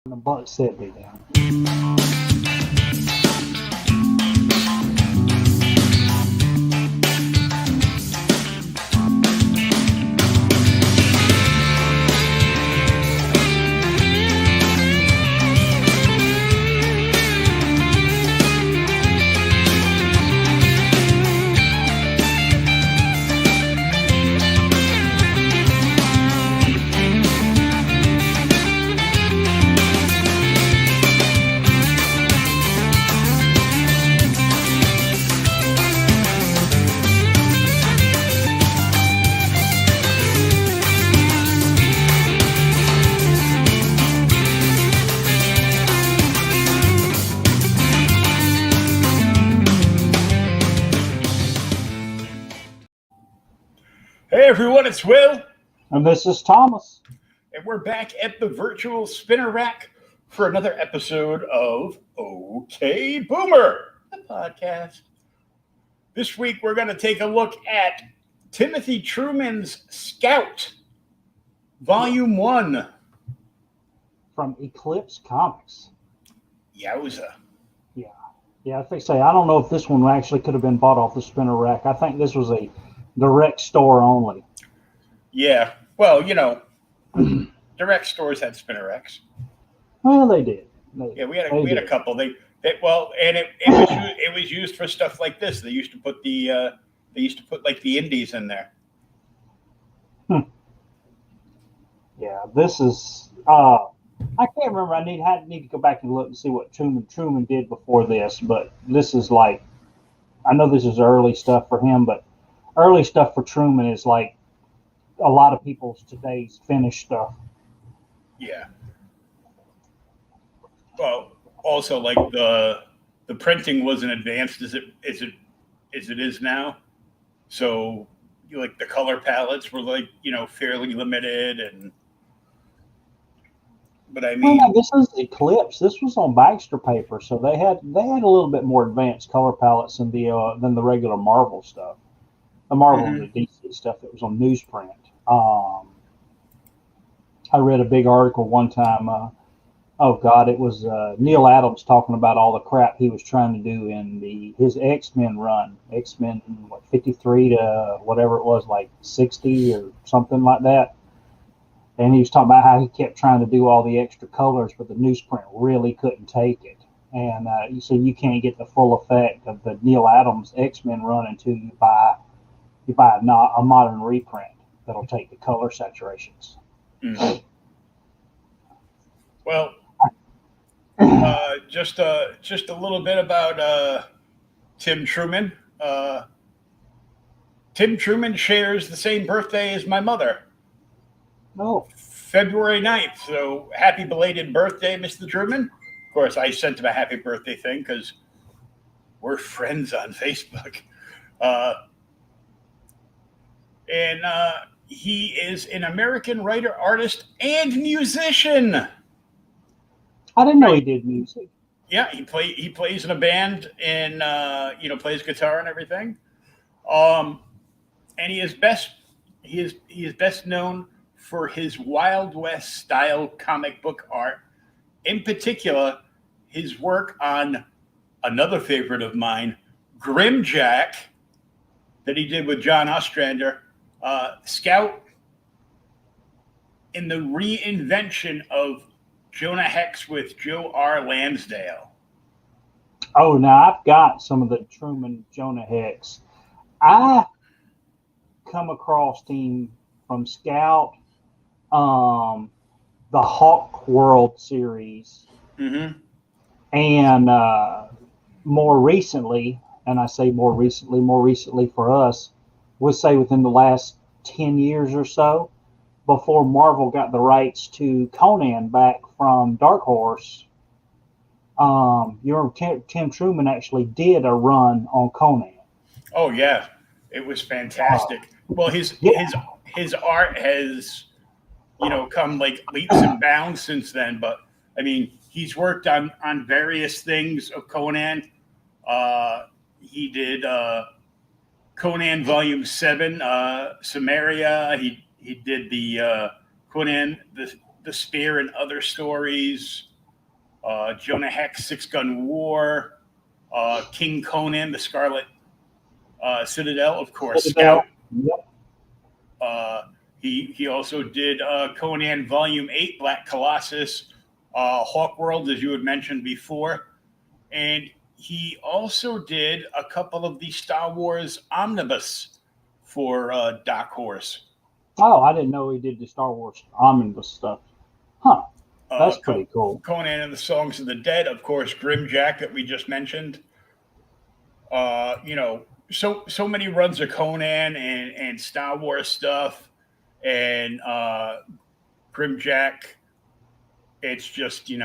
The butt set me down. Hey everyone, it's Will, And this is Thomas. and we're back at the virtual spinner rack for another episode of OK Boomer, the podcast. This week we're going to take a look at Timothy Truman's Scout, Volume 1. From Eclipse Comics. Yowza. Yeah, I think say I don't know if this one actually could have been bought off the spinner rack. I think this was a direct store only. Yeah, well, direct stores had spinner racks. Well, they did. Yeah, we had a couple. And it was used for stuff like this. They used to put like the indies in there. Yeah, this is. I can't remember. I need to go back and look and see what Truman did before this. But this is like, I know this is early stuff for him, but early stuff for Truman is like a lot of people's today's finished stuff. Yeah. Well, also like the printing wasn't advanced as it is now, so like the color palettes were like fairly limited. But I mean, Well, this is Eclipse. This was on Baxter paper, so they had a little bit more advanced color palettes than the regular Marvel stuff. The Marvel and the DC stuff that was on newsprint. I read a big article one time. Oh God, it was Neil Adams talking about all the crap he was trying to do in his X-Men run. X-Men 53 to whatever it was, like 60 or something like that. And he was talking about how he kept trying to do all the extra colors, but the newsprint really couldn't take it. And so you can't get the full effect of the Neil Adams X-Men run until you buy a modern reprint that'll take the color saturations. Mm-hmm. Well, just a little bit about Tim Truman. Tim Truman shares the same birthday as my mother. Oh. February 9th. So happy belated birthday, Mr. Truman. Of course, I sent him a happy birthday thing because we're friends on Facebook. And he is an American writer, artist, and musician. I didn't know he did music. Yeah, he plays in a band and plays guitar and everything. And he is best known for his Wild West style comic book art. In particular, his work on another favorite of mine, Grimjack, that he did with John Ostrander, Scout, in the reinvention of Jonah Hex with Joe R. Lansdale. Oh, now I've got some of the Truman Jonah Hex. I come across him from Scout, the Hawk World series, and more recently, and I say more recently for us, we'll say within the last 10 years or so, before Marvel got the rights to Conan back from Dark Horse. Tim Truman actually did a run on Conan. Oh yeah, it was fantastic. Well, his art has come like leaps and bounds since then. But I mean, he's worked on various things of Conan. He did Conan Volume 7, Samaria. He did the Conan, the Spear and Other Stories. Jonah Hex, Six Gun War, King Conan, The Scarlet Citadel, of course, Citadel. Scout. Yep. He also did Conan Volume 8, Black Colossus, Hawk World, as you had mentioned before. And he also did a couple of the Star Wars omnibus for Dark Horse. Oh, I didn't know he did the Star Wars omnibus stuff. Huh. That's pretty cool. Conan and the Songs of the Dead, of course, Grimjack that we just mentioned. So many runs of Conan and Star Wars stuff and Grimjack. It's just, he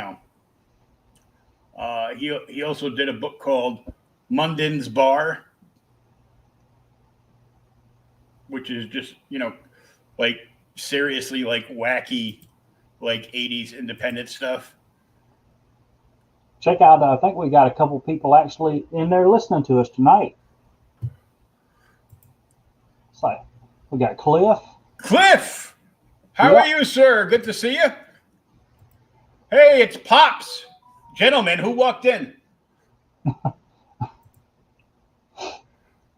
also did a book called Munden's Bar, which is just, like seriously like wacky, like 80s independent stuff. Check out, I think we got a couple people actually in there listening to us tonight. So we got Cliff. Cliff, how are you, sir? Good to see you. Hey, it's Pops. Gentlemen, who walked in?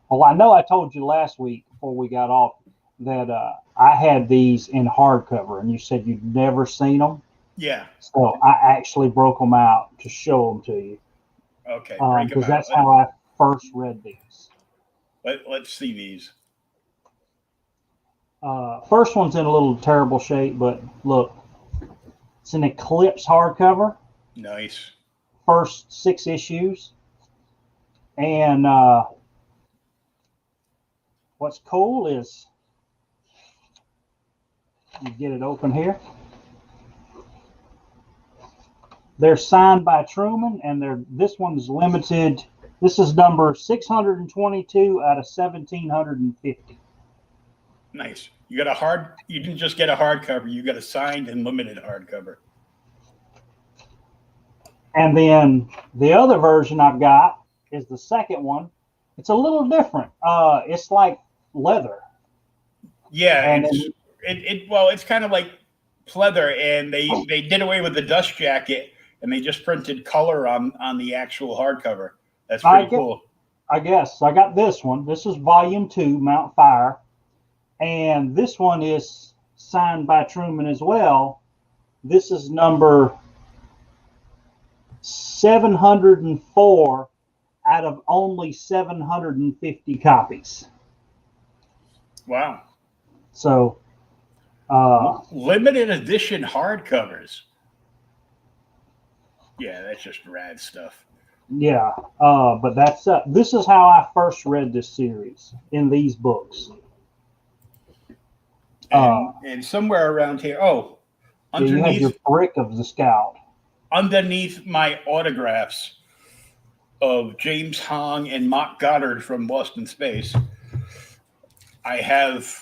Well, I know I told you last week before we got off that I had these in hardcover, and you said you'd never seen them. Yeah. So I actually broke them out to show them to you. Okay. Because that's how I first read these. Let's see these. First one's in a little terrible shape, but look, it's an Eclipse hardcover. Nice. First 6 issues. And what's cool is you get it open here. They're signed by Truman, and this one's limited. This is number 622 out of 1,750. Nice. You didn't just get a hardcover, you got a signed and limited hardcover. And then the other version I've got is the second one. It's a little different. It's like leather. Yeah, and it's kind of like pleather, and they did away with the dust jacket, and they just printed color on the actual hardcover. That's pretty cool. I guess I got this one. This is Volume 2, Mount Fire, and this one is signed by Truman as well. This is number 704 out of only 750 copies. Wow. So limited edition hardcovers. Yeah, that's just rad stuff. Yeah, but that's this is how I first read this series in these books. And somewhere around here, underneath, you have your brick of the Scout. Underneath my autographs of James Hong and Mark Goddard from Lost in Space, I have.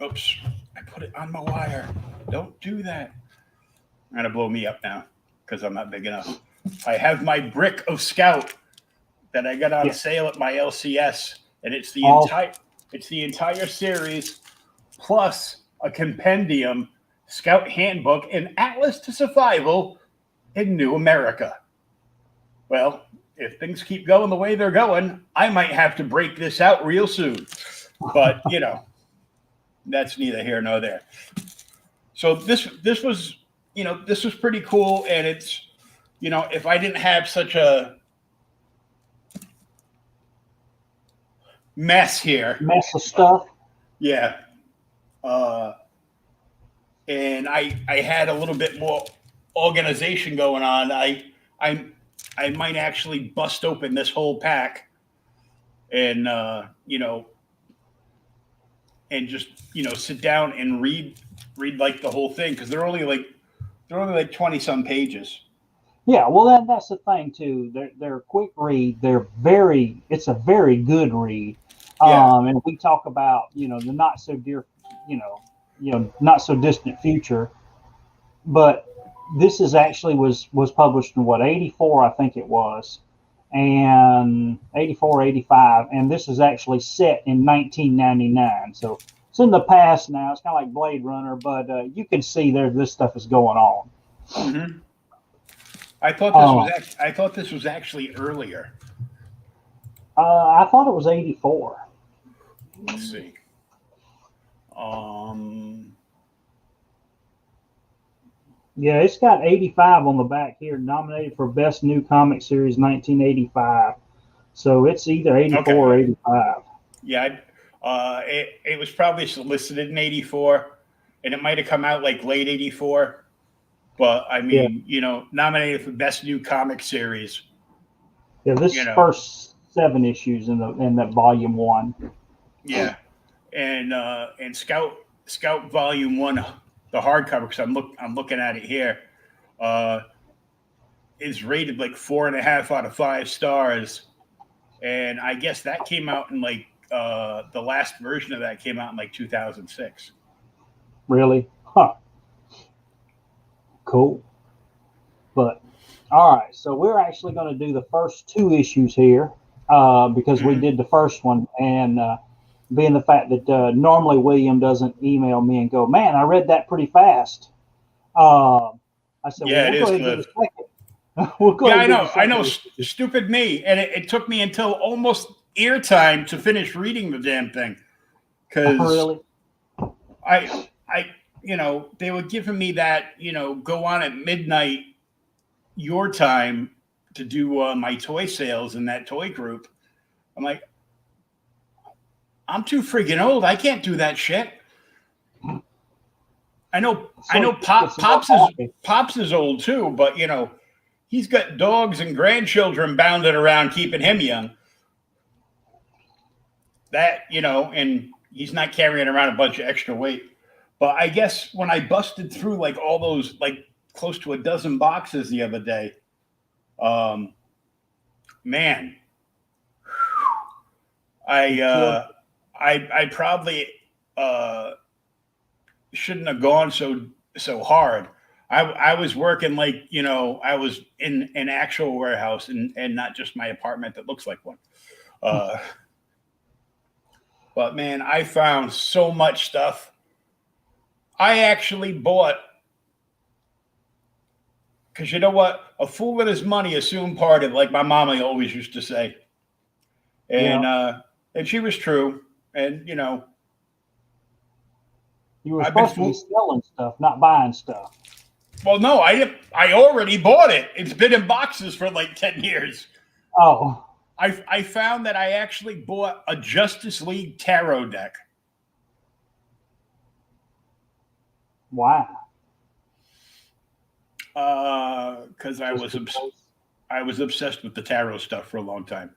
Oops, I put it on my wire. Don't do that. You're gonna blow me up now because I'm not big enough. I have my brick of Scout that I got on sale at my LCS, and it's the entire series plus a compendium, Scout Handbook, and Atlas to Survival in New America. Well, if things keep going the way they're going, I might have to break this out real soon. But that's neither here nor there. So this was pretty cool, and it's if I didn't have such a mess of stuff, and I had a little bit more organization going on, I might actually bust open this whole pack and and just sit down and read like the whole thing, because they're only like 20 some pages. Yeah, well that's the thing too. They're a quick read. It's a very good read. And we talk about the not so dear, not so distant future, but this is actually was published in 84, I think it was, and 84, 85, and this is actually set in 1999. So it's in the past now. It's kind of like Blade Runner, but you can see this stuff is going on. Mm-hmm. I thought this was actually earlier. I thought it was 84. Let's see. Yeah, it's got 85 on the back here, nominated for Best New Comic Series 1985. So it's either 84 or 85. Yeah, it was probably solicited in 84, and it might have come out like late 84. But I mean, nominated for Best New Comic Series. Yeah, this first 7 issues in that volume 1. Yeah, and Scout Volume 1, the hardcover, because I'm looking at it here, is rated like 4.5 out of 5 stars, and I guess that came out in like the last version of that came out in like 2006. Really? Huh. Cool. But all right, so we're actually going to do the first 2 issues here because we did the first one, and being the fact that normally William doesn't email me and go, "Man, I read that pretty fast." I said, "Yeah, well, it we'll is, go ahead and Cliff." do the second. We'll go ahead I know, stupid me, and it took me until almost ear time to finish reading the damn thing, because really? I they were giving me that go on at midnight your time to do my toy sales in that toy group. I'm like, I'm too freaking old. I can't do that shit. I know Pops is old too, but he's got dogs and grandchildren bounding around keeping him young. That, and he's not carrying around a bunch of extra weight. But I guess when I busted through like all those, like close to a dozen boxes the other day, man, I probably shouldn't have gone so hard. I was working like, I was in an actual warehouse and not just my apartment that looks like one. But man, I found so much stuff. I actually bought, because you know what? A fool and his money is soon parted, like my mama always used to say. And and she was true. And you were supposed to be selling stuff, not buying stuff. Well, no, I already bought it. It's been in boxes for like 10 years. Oh. I found that I actually bought a Justice League tarot deck. Why? Because I was obsessed with the tarot stuff for a long time.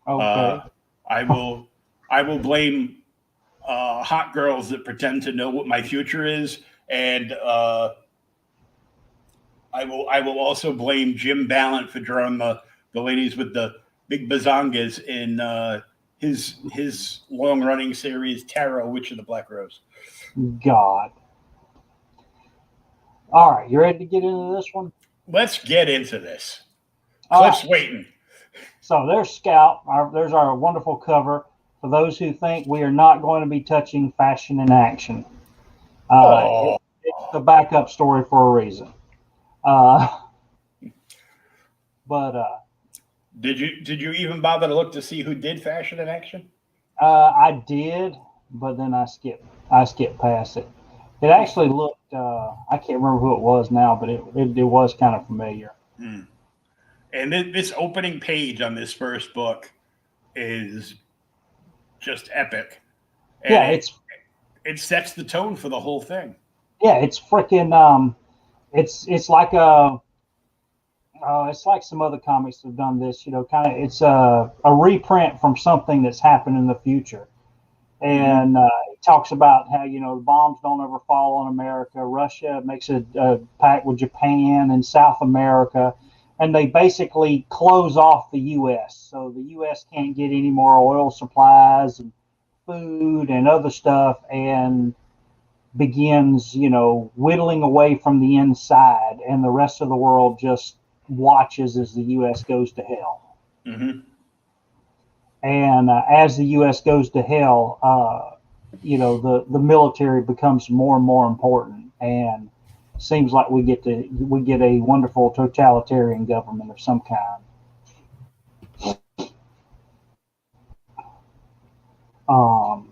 Okay. I will blame hot girls that pretend to know what my future is, and I will also blame Jim Ballant for drawing the ladies with the big bazongas in his long running series Tarot, Witch of the Black Rose. God. All right, you ready to get into this one? Let's get into this. Cliff's waiting. So there's Scout. There's our wonderful cover. For those who think we are not going to be touching Fashion in Action, it's a backup story for a reason. Did you even bother to look to see who did Fashion in Action? I did, but then I skipped past it. It actually looked. I can't remember who it was now, but it was kind of familiar. Mm. And this opening page on this first book is just epic. And yeah, it sets the tone for the whole thing. Yeah, it's freaking. It's like it's like some other comics have done this. Kind of. It's a reprint from something that's happened in the future. And it talks about how, the bombs don't ever fall on America. Russia makes a pact with Japan and South America, and they basically close off the U.S. So the U.S. can't get any more oil supplies and food and other stuff, and begins, whittling away from the inside, and the rest of the world just watches as the U.S. goes to hell. Mm-hmm. And as the U.S. goes to hell, the military becomes more and more important, and seems like we get a wonderful totalitarian government of some kind.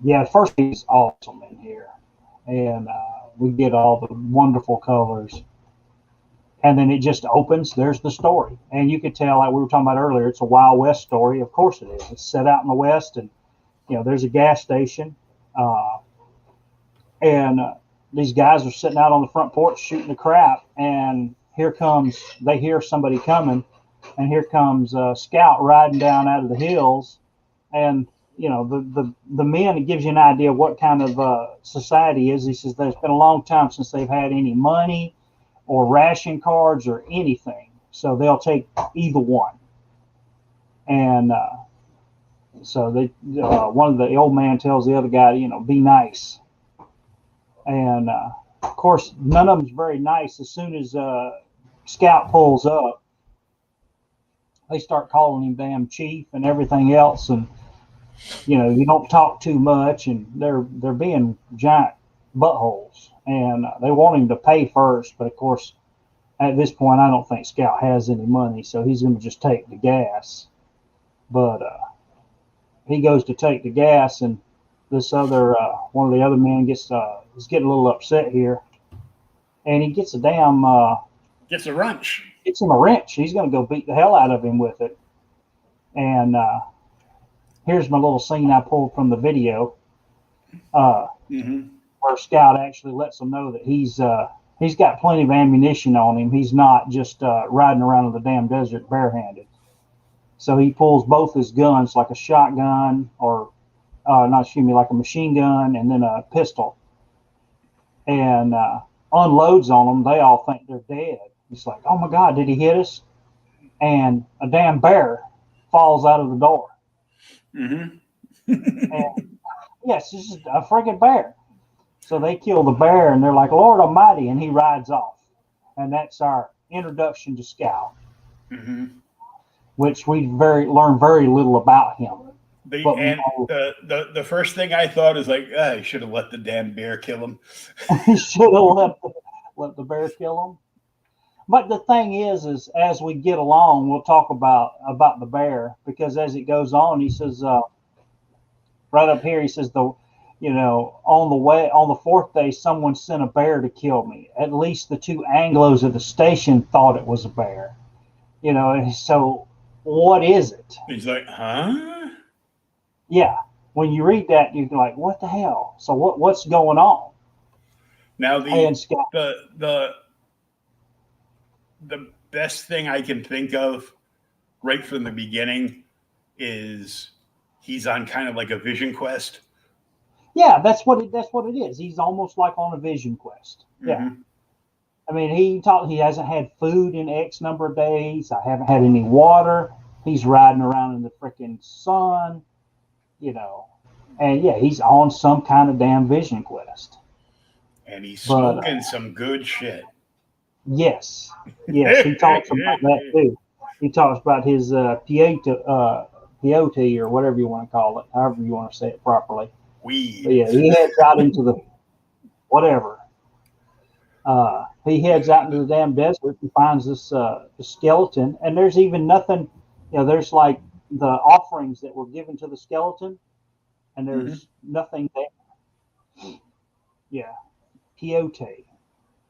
Yeah, first is awesome in here, and we get all the wonderful colors, and then it just opens. There's the story, and you could tell, like we were talking about earlier, it's a Wild West story. Of course it is. It's set out in the West, and there's a gas station, uh, and these guys are sitting out on the front porch shooting the crap, and they hear somebody coming, and here comes a scout riding down out of the hills, and the men, it gives you an idea of what kind of society is. He says there's been a long time since they've had any money or ration cards or anything, so they'll take either one. And so one of the old man tells the other guy, be nice. And of course, none of them's very nice. As soon as Scout pulls up, they start calling him damn chief and everything else, and you don't talk too much, and they're being giant buttholes, and they want him to pay first. But of course, at this point, I don't think Scout has any money, so he's going to just take the gas. But he goes to take the gas, and this other one of the other men is getting a little upset here, and he gets gets a wrench. Gets him a wrench. He's going to go beat the hell out of him with it. And here's my little scene I pulled from the video, where Scout actually lets him know that he's got plenty of ammunition on him. He's not just riding around in the damn desert barehanded. So he pulls both his guns, like a shotgun or like a machine gun, and then a pistol, and unloads on them. They all think they're dead. It's like, oh my God, did he hit us? And a damn bear falls out of the door. And yes, this is a friggin' bear. So they kill the bear, and they're like, Lord Almighty, and he rides off. And that's our introduction to Scout, which we learn very little about him. The first thing I thought is like, I should have let the damn bear kill him. He should have let the bear kill him. But the thing is as we get along, we'll talk about the bear, because as it goes on, he says, right up here, he says, on the fourth day, someone sent a bear to kill me. At least the two Anglos at the station thought it was a bear. So what is it? He's like, huh? Yeah. When you read that, you're like, what the hell? So what's going on? Now the best thing I can think of right from the beginning is he's on kind of like a vision quest. Yeah, that's what it is. He's almost like on a vision quest. Yeah. I mean, he hasn't had food in X number of days. I haven't had any water. He's riding around in the freaking sun, and yeah, he's on some kind of damn vision quest. And he's smoking some good shit. Yes, he talks about that too. He talks about his peyote or whatever you want to call it, however you want to say it properly. Weed. But yeah, he heads out into the whatever. He heads out into the damn desert and finds this skeleton, and there's even nothing. There's like the offerings that were given to the skeleton, and there's nothing there. Yeah, peyote.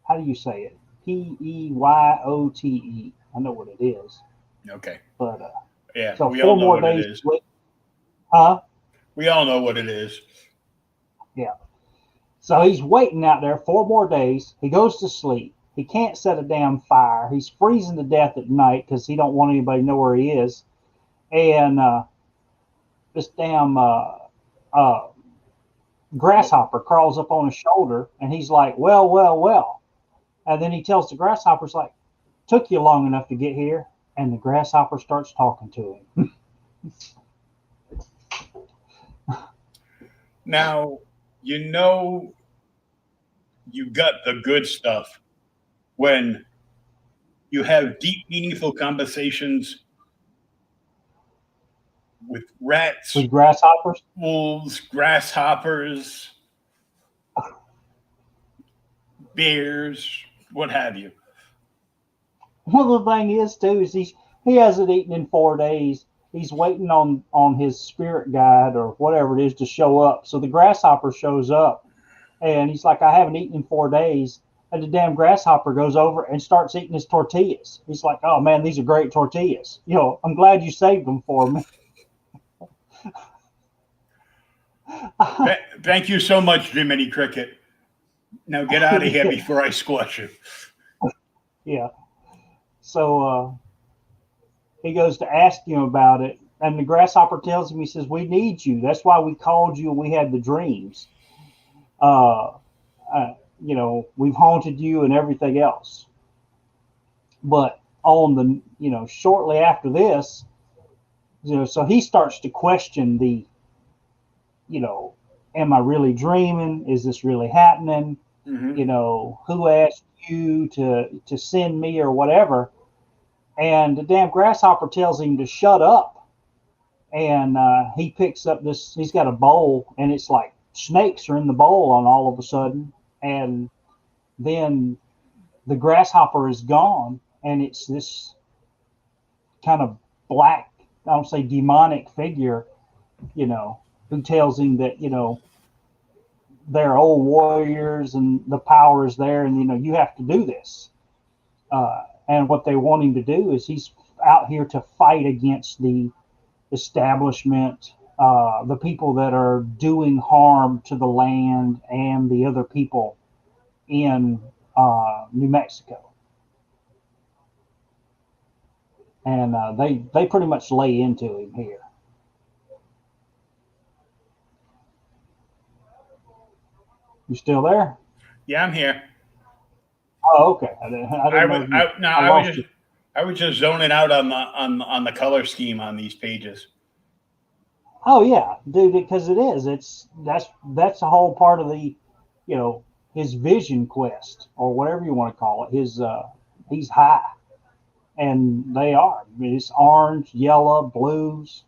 How do you say it? Peyote. I know what it is. Okay. But yeah, so we 4 all know more what days. it is. Huh? We all know what it is. Yeah. So he's waiting out there 4 more days. He goes to sleep. He can't set a damn fire. He's freezing to death at night because he don't want anybody to know where he is. And this damn grasshopper crawls up on his shoulder, and he's like, well. And then he tells the grasshopper's like, took you long enough to get here. And the grasshopper starts talking to him. Now, you got the good stuff when you have deep, meaningful conversations with rats, with grasshoppers, wolves, grasshoppers, beers, what have you. Well, the thing is, too, is he hasn't eaten in 4 days. He's waiting on his spirit guide or whatever it is to show up. So the grasshopper shows up, and he's like, I haven't eaten in 4 days. And the damn grasshopper goes over and starts eating his tortillas. He's like, oh, man, these are great tortillas. I'm glad you saved them for me. Thank you so much, Jiminy Cricket. Now get out of here before I squash you. Yeah. So he goes to ask him about it, and the grasshopper tells him, he says, we need you. That's why we called you and we had the dreams. We've haunted you and everything else. But on the, shortly after this, so he starts to question am I really dreaming? Is this really happening? Mm-hmm. Who asked you to send me or whatever? And the damn grasshopper tells him to shut up. And he picks up he's got a bowl, and it's like snakes are in the bowl on all of a sudden. And then the grasshopper is gone, and it's this kind of black, I don't say demonic figure, who tells him that, they're old warriors and the power is there, and, you have to do this. And what they want him to do is he's out here to fight against the establishment, the people that are doing harm to the land and the other people in New Mexico. And they pretty much lay into him here. You still there? Yeah, I'm here. Oh, okay. I was just zoning out on the color scheme on these pages. Oh yeah, dude, because it is. That's a whole part of the, his vision quest or whatever you want to call it. He's high, and they are. I mean, it's orange, yellow, blues.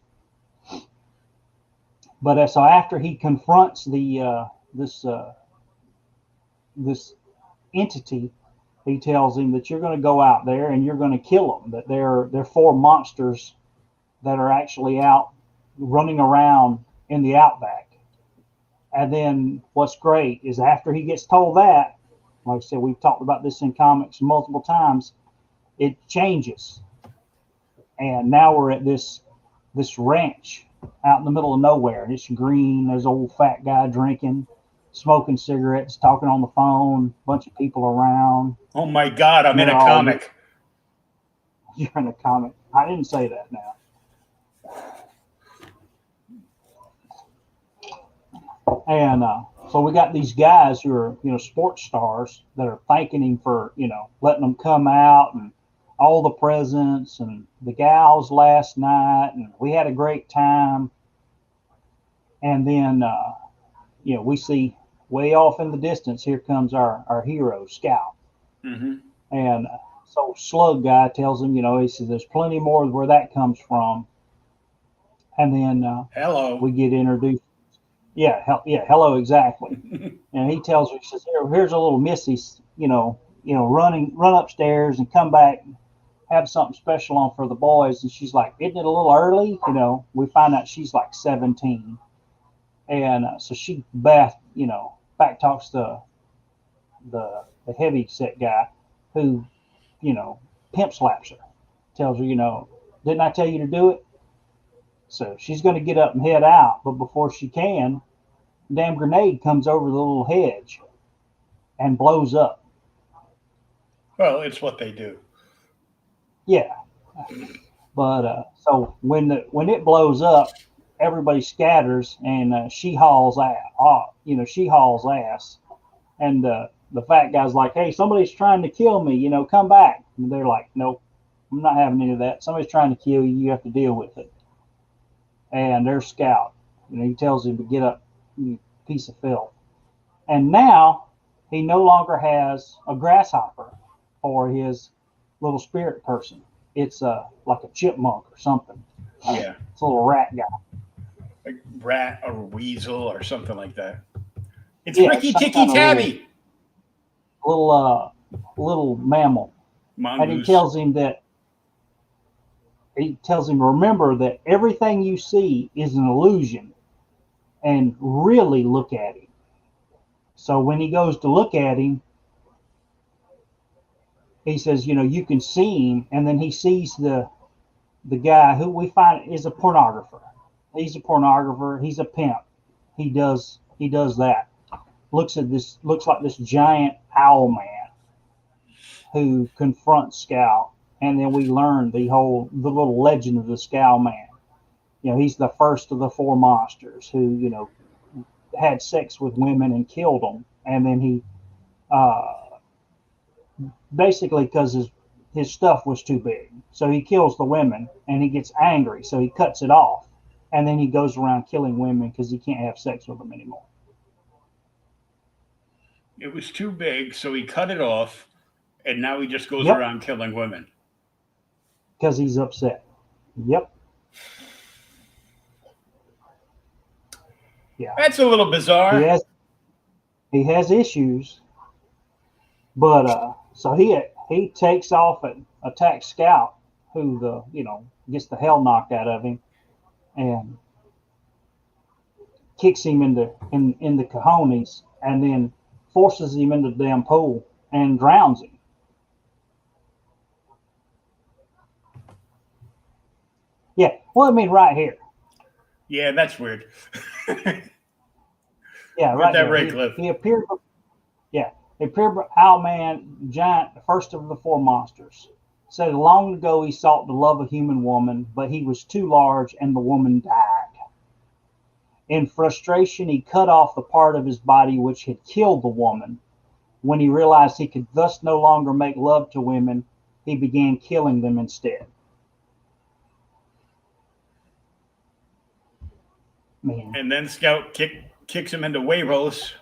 But so after he confronts this entity, he tells him that you're going to go out there and you're going to kill them. That they're four monsters that are actually out running around in the outback. And then what's great is after he gets told that, like I said, we've talked about this in comics multiple times, it changes. And now we're at this ranch out in the middle of nowhere. And it's green. There's an old fat guy drinking, smoking cigarettes, talking on the phone, a bunch of people around. Oh my God, I'm in a comic. You're in a comic. I didn't say that now. And so we got these guys who are, sports stars that are thanking him for, letting them come out and all the presents and the gals last night. And we had a great time. And then, we see way off in the distance, here comes our hero, Scout. Mm-hmm. And so Slug guy tells him, he says, there's plenty more where that comes from. And then hello, we get introduced. Yeah, hello, exactly. And he tells her, he says, here's a little Missy, run upstairs and come back, have something special on for the boys. And she's like, isn't it a little early? We find out she's like 17. And so she back talks the heavy set guy who, pimp slaps her, tells her, didn't I tell you to do it? So she's going to get up and head out, but before she can, a damn grenade comes over the little hedge and blows up. Well, it's what they do. Yeah, but so when it blows up, everybody scatters, and she hauls ass. And the fat guy's like, hey, somebody's trying to kill me, come back. And they're like, nope, I'm not having any of that. Somebody's trying to kill you, you have to deal with it. And there's Scout. He tells him to get up, you piece of filth. And now he no longer has a grasshopper or his little spirit person. It's like a chipmunk or something. Yeah. It's a little rat guy. A rat or a weasel or something like that. It's Ricky Tikki Tabby. little mammal, and Mongoose. he tells him, remember that everything you see is an illusion, and really look at him. So when he goes to look at him, he says, you can see him, and then he sees the guy who we find is a pornographer. He's a pornographer. He's a pimp. He does that. Looks like this giant owl man who confronts Scout, and then we learn the little legend of the Scout man. He's the first of the four monsters who had sex with women and killed them, and then he basically because his stuff was too big, so he kills the women, and he gets angry, so he cuts it off, and then he goes around killing women because he can't have sex with them anymore. It was too big, so he cut it off, and now he just goes Yep. around killing women. Because he's upset. Yep. Yeah. That's a little bizarre. He has issues, but so he takes off and attacks Scout, who gets the hell knocked out of him, and kicks him in the cojones, and then forces him into the damn pool and drowns him. Yeah, well, I mean, right here. Yeah, that's weird. Yeah, right that there. right, Cliff. He appeared. Yeah, he appeared. Owlman, giant, the first of the four monsters. Said long ago he sought the love of a human woman, but he was too large, and the woman died. In frustration, he cut off the part of his body which had killed the woman. When he realized he could thus no longer make love to women, he began killing them instead. Man. And then Scout kicks him into huevos.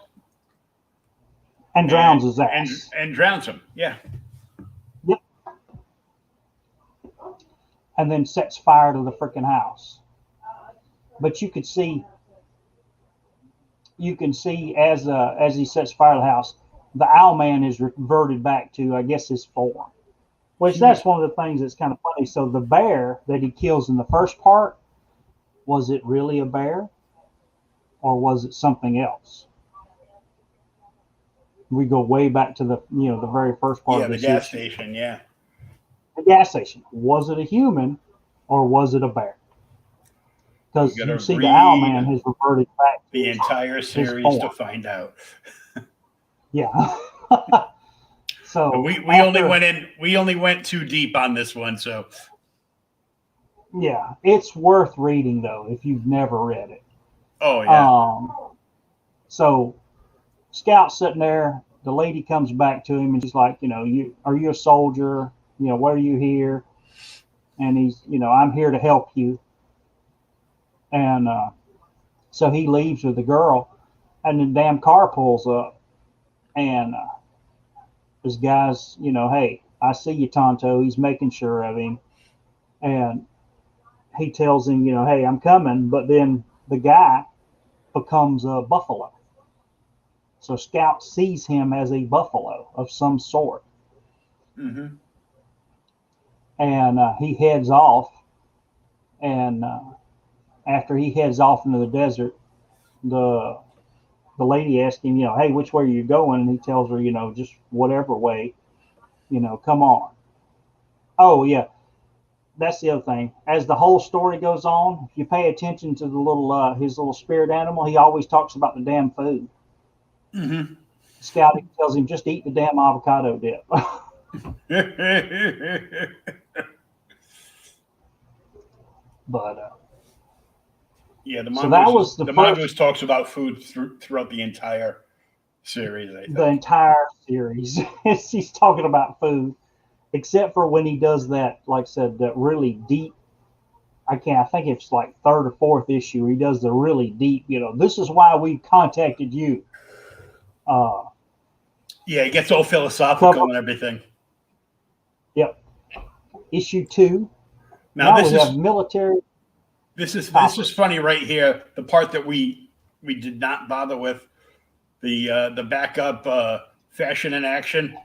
And drowns his ass. And drowns him, yeah. Yep. And then sets fire to the freaking house. But you can see as he sets fire to the house, the Owlman is reverted back to, I guess, his form. Which that's one of the things that's kind of funny. So the bear that he kills in the first part, was it really a bear, or was it something else? We go way back to the the very first part of the gas station. Yeah, the gas station. Was it a human, or was it a bear? Because you see, the Owlman has reverted back to the entire series to find out. Yeah. So we only went too deep on this one, so. Yeah, it's worth reading though if you've never read it. Oh yeah. So Scout's sitting there. The lady comes back to him and she's like, are you a soldier? Why are you here? And he's, I'm here to help you. And so he leaves with the girl, and the damn car pulls up, and this guy's, hey, I see you, Tonto. He's making sure of him, and he tells him, hey, I'm coming. But then the guy becomes a buffalo. So Scout sees him as a buffalo of some sort. Mm-hmm. And he heads off. And after he heads off into the desert, the lady asks him, hey, which way are you going? And he tells her, just whatever way, come on. Oh, yeah. That's the other thing. As the whole story goes on, if you pay attention to the little his little spirit animal, he always talks about the damn food. Mm-hmm. Scout tells him just eat the damn avocado dip. But yeah, the Mongoose talks about food throughout the entire series. I think. The entire series, he's talking about food. Except for when he does that, like I said, that really deep. I think it's like third or fourth issue. He does the really deep. This is why we contacted you. Yeah, he gets all philosophical and everything. Yep. Issue 2. Now we have military. This is funny right here. The part that we did not bother with, the backup Fashion in action.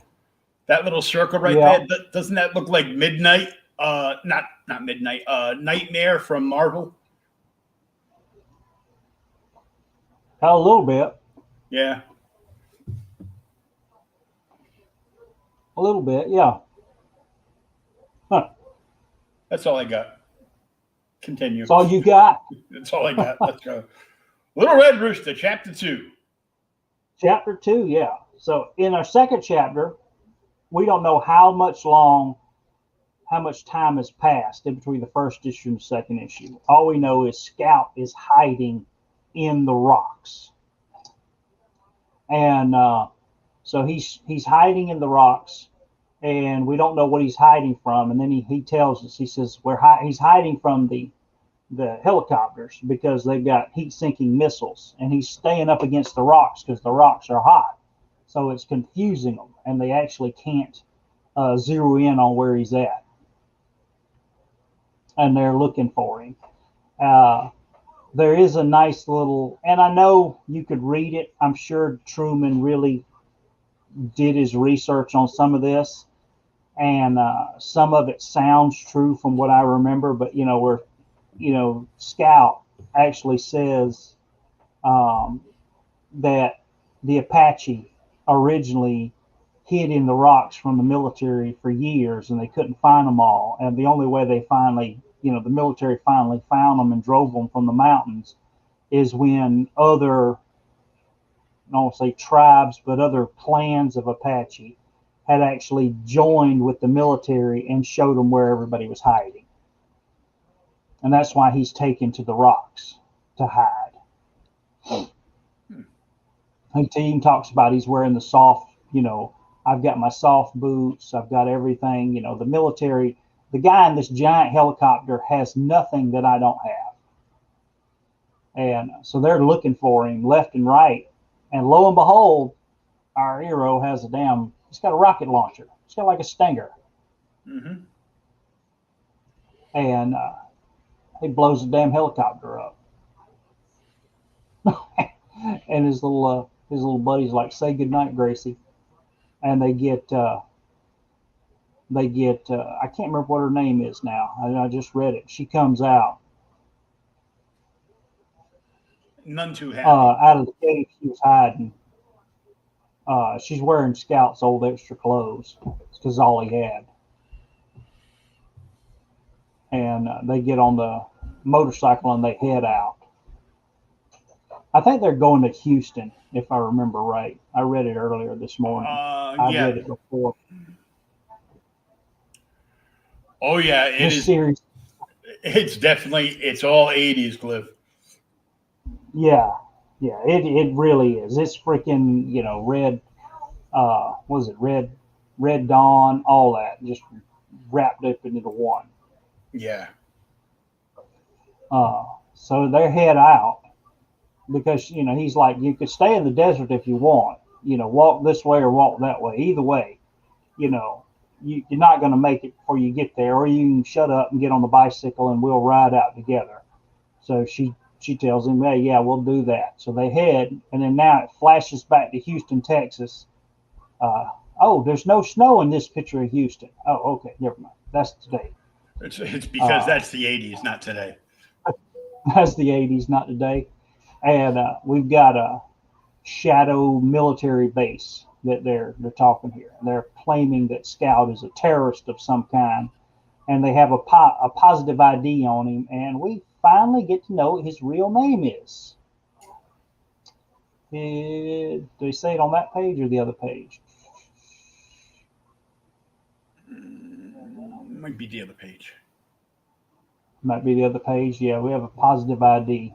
That little circle right Yeah. there, doesn't that look like Midnight? Not Midnight. Nightmare from Marvel. A little bit. Yeah. A little bit. Yeah. Huh. That's all I got. Continue. That's all you got? That's all I got. Let's go. Little Red Rooster, Chapter 2. Chapter 2, yeah. So in our second chapter, we don't know how much time has passed in between the first issue and the second issue. All we know is Scout is hiding in the rocks. And so he's hiding in the rocks, and we don't know what he's hiding from. And then he tells us, he says, he's hiding from the helicopters because they've got heat-sinking missiles, and he's staying up against the rocks because the rocks are hot. So it's confusing them, and they actually can't zero in on where he's at. And they're looking for him. There is a nice little, and I know you could read it. I'm sure Truman really did his research on some of this, and some of it sounds true from what I remember. But Scout actually says that the Apache originally hid in the rocks from the military for years, and they couldn't find them all. And the only way they finally, the military finally found them and drove them from the mountains is when other, I don't want to say tribes, but other clans of Apache had actually joined with the military and showed them where everybody was hiding. And that's why he's taken to the rocks to hide. He even talks about he's wearing the soft, I've got my soft boots, I've got everything, the military. The guy in this giant helicopter has nothing that I don't have. And so they're looking for him left and right. And lo and behold, our hero has he's got a rocket launcher. It's got like a Stinger. Mm-hmm. And he blows the damn helicopter up. And his little buddy's like, say goodnight, Gracie. And they get I can't remember what her name is now. I just read it. She comes out. None too happy. Out of the cave she was hiding. She's wearing Scout's old extra clothes because all he had. And they get on the motorcycle and they head out. I think they're going to Houston, if I remember right. I read it earlier this morning. I read it before. Oh yeah, this series. It's definitely, it's all 80s, Cliff. Yeah, it really is. It's freaking, Red, what is it, Red Dawn, all that, just wrapped up into one. Yeah. So they head out because, he's like, you could stay in the desert if you want, walk this way or walk that way. Either way, you're not going to make it before you get there, or you can shut up and get on the bicycle and we'll ride out together. So she tells him, hey, yeah, we'll do that. So they head, and then now it flashes back to Houston, Texas. There's no snow in this picture of Houston. Oh, okay, never mind. That's today. It's because that's the 80s, not today. That's the 80s, not today. And we've got a shadow military base that they're talking here. They're claiming that Scout is a terrorist of some kind, and they have a positive ID on him, and we finally get to know what his real name is. Do they say it on that page or the other page? Might be the other page. Might be the other page. Yeah, we have a positive ID.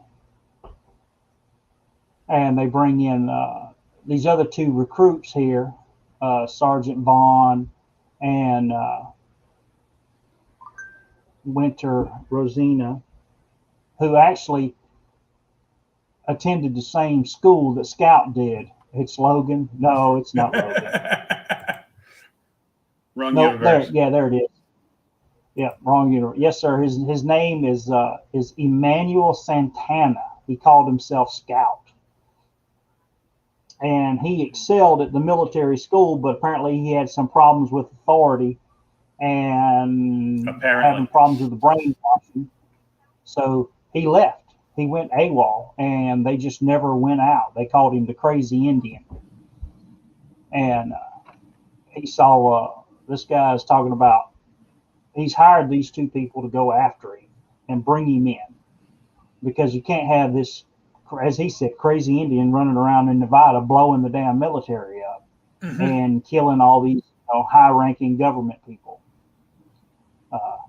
And they bring in these other two recruits here, Sergeant Vaughn and Winter Rosina, who actually attended the same school that Scout did. It's Logan. No, it's not Logan. Wrong universe. There it is. Yeah, wrong universe. Yes, sir. His name is Emmanuel Santana. He called himself Scout. and he excelled at the military school, but apparently he had some problems with authority and having Apparently. problems with the brainwashing. So he left. He went AWOL, and they just never went out. They called him the Crazy Indian. And he saw this guy is talking about he's hired these two people to go after him and bring him in because you can't have this, as he said, crazy Indian running around in Nevada blowing the damn military up and killing all these high-ranking government people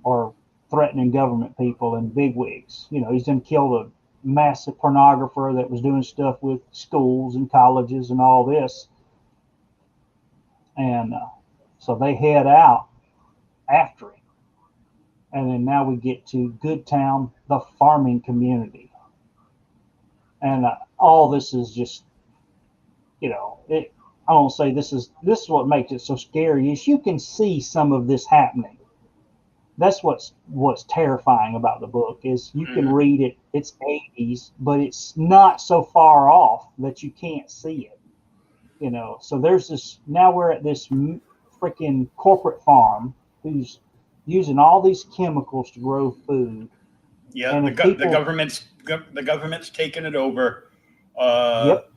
or threatening government people and bigwigs. He's done killed a massive pornographer that was doing stuff with schools and colleges and all this. And so they head out after him. And then now we get to Goodtown, the farming community. And all this is just, I don't say this is what makes it so scary is you can see some of this happening. That's what's terrifying about the book is you can read it. It's 80s, but it's not so far off that you can't see it. So there's this. Now we're at this freaking corporate farm who's using all these chemicals to grow food. Yeah, and the government's taking it over. Yep.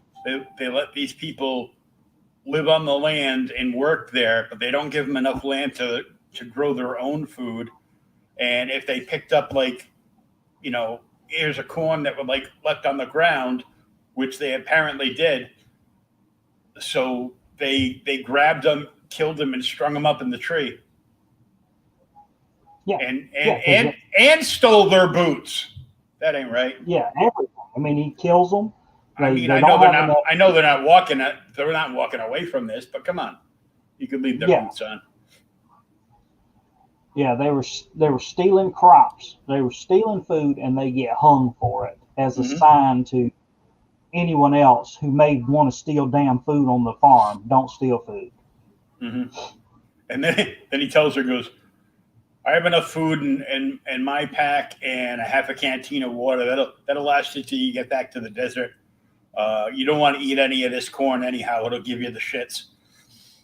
They let these people live on the land and work there, but they don't give them enough land to grow their own food. And if they picked up here's a corn that was left on the ground, which they apparently did. So they grabbed them, killed them, and strung them up in the tree. Yeah. And stole their boots. That ain't right. Yeah, everything. I mean, he kills them. I know they're not walking. They're not walking away from this. But come on, you could leave their boots on. Yeah, they were stealing crops. They were stealing food, and they get hung for it as a sign to anyone else who may want to steal damn food on the farm. Don't steal food. And then he tells her, goes, I have enough food in my pack and a half a canteen of water. That'll last you till you get back to the desert. You don't want to eat any of this corn anyhow. It'll give you the shits.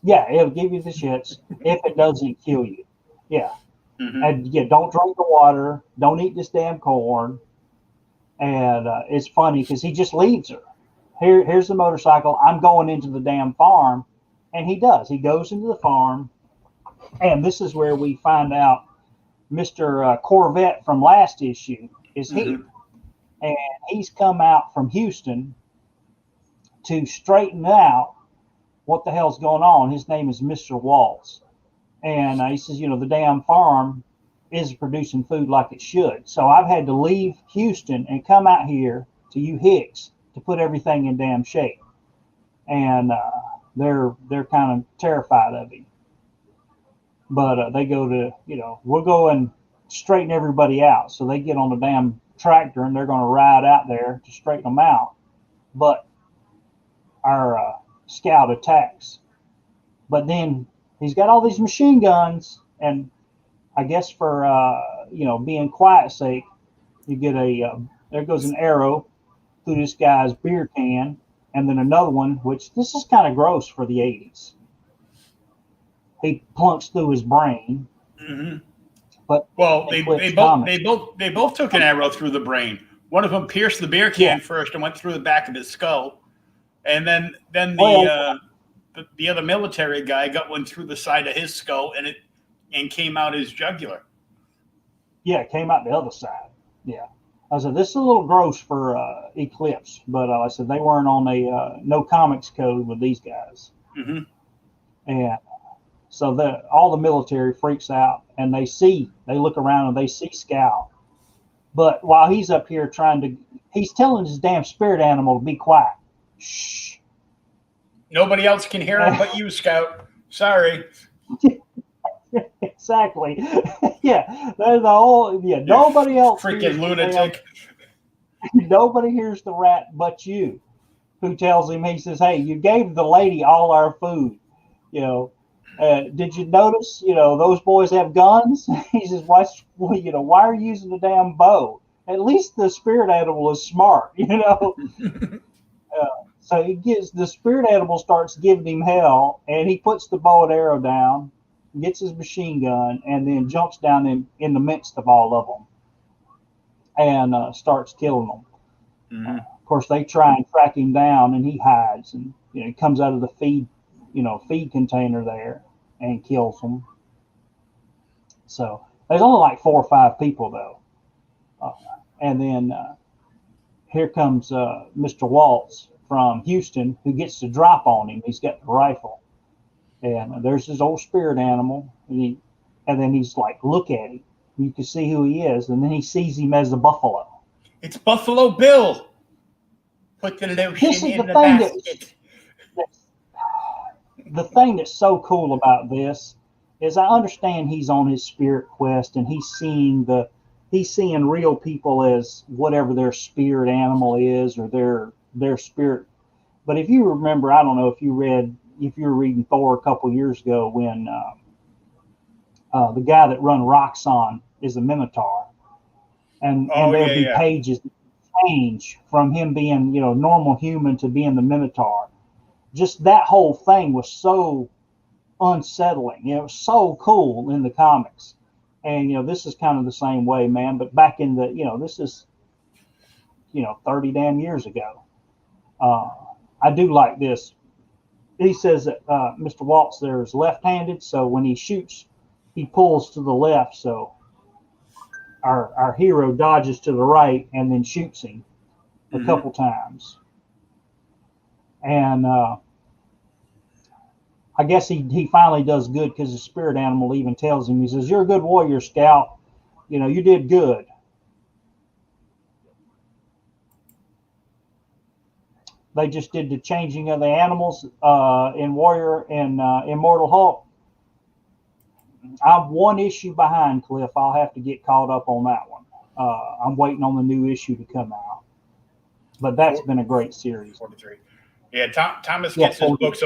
Yeah, it'll give you the shits if it doesn't kill you. Yeah. And don't drink the water. Don't eat this damn corn. And it's funny because he just leaves her. Here's the motorcycle. I'm going into the damn farm. And he does. He goes into the farm. And this is where we find out Mr. Corvette from last issue is here. And he's come out from Houston to straighten out what the hell's going on. His name is Mr. Waltz. And he says, the damn farm isn't producing food like it should. So I've had to leave Houston and come out here to you hicks to put everything in damn shape. And they're kind of terrified of him. But they go to, we'll go and straighten everybody out. So they get on the damn tractor and they're going to ride out there to straighten them out. But our scout attacks. But then he's got all these machine guns. And I guess for, being quiet sake, you get there goes an arrow through this guy's beer can. And then another one, which this is kind of gross for the 80s. He plunks through his brain. But they both took an arrow through the brain. One of them pierced the beer can first and went through the back of his skull, and then the other military guy got one through the side of his skull and came out his jugular. Yeah, it came out the other side. Yeah, I said this is a little gross for Eclipse, but I said they weren't on a no comics code with these guys, and. So all the military freaks out, and they look around and they see Scout. But while he's up here he's telling his damn spirit animal to be quiet. Shh. Nobody else can hear him but you, Scout. Sorry. Exactly. Yeah, there's the whole. Yeah, nobody else. Freaking lunatic. Nobody hears the rat but you, who tells him. He says, "Hey, you gave the lady all our food. Did you notice, those boys have guns?" He says, why are you using the damn bow? At least the spirit animal is smart, So he gives the spirit animal starts giving him hell, and he puts the bow and arrow down, gets his machine gun, and then jumps down in the midst of all of them and starts killing them. Mm-hmm. Of course, they try and track him down, and he hides, and he comes out of the feed container there and kills them. So there's only like 4 or 5 people though, and then here comes Mr. Waltz from Houston, who gets to drop on him. He's got the rifle, and there's his old spirit animal, and then he's like, look at him. You can see who he is, and then he sees him as a buffalo. It's Buffalo Bill. Put the lotion in the basket. The thing that's so cool about this is I understand he's on his spirit quest, and he's seeing real people as whatever their spirit animal is, or their spirit. But if you remember, I don't know if you were reading Thor a couple years ago, when the guy that run Roxxon is a Minotaur, and there'd be pages that change from him being normal human to being the Minotaur. Just that whole thing was so unsettling. It was so cool in the comics, and this is kind of the same way, man. But back in the this is 30 damn years ago. I do like this. He says that Mr. Waltz there is left-handed, so when he shoots, he pulls to the left. So our hero dodges to the right and then shoots him a couple times. And I guess he finally does good, because the spirit animal even tells him, he says, "You're a good warrior, Scout. You did good." They just did the changing of the animals in Warrior and Immortal Hulk. I'm one issue behind, Cliff. I'll have to get caught up on that one. I'm waiting on the new issue to come out. But that's been a great series. 43. Yeah, Thomas gets his books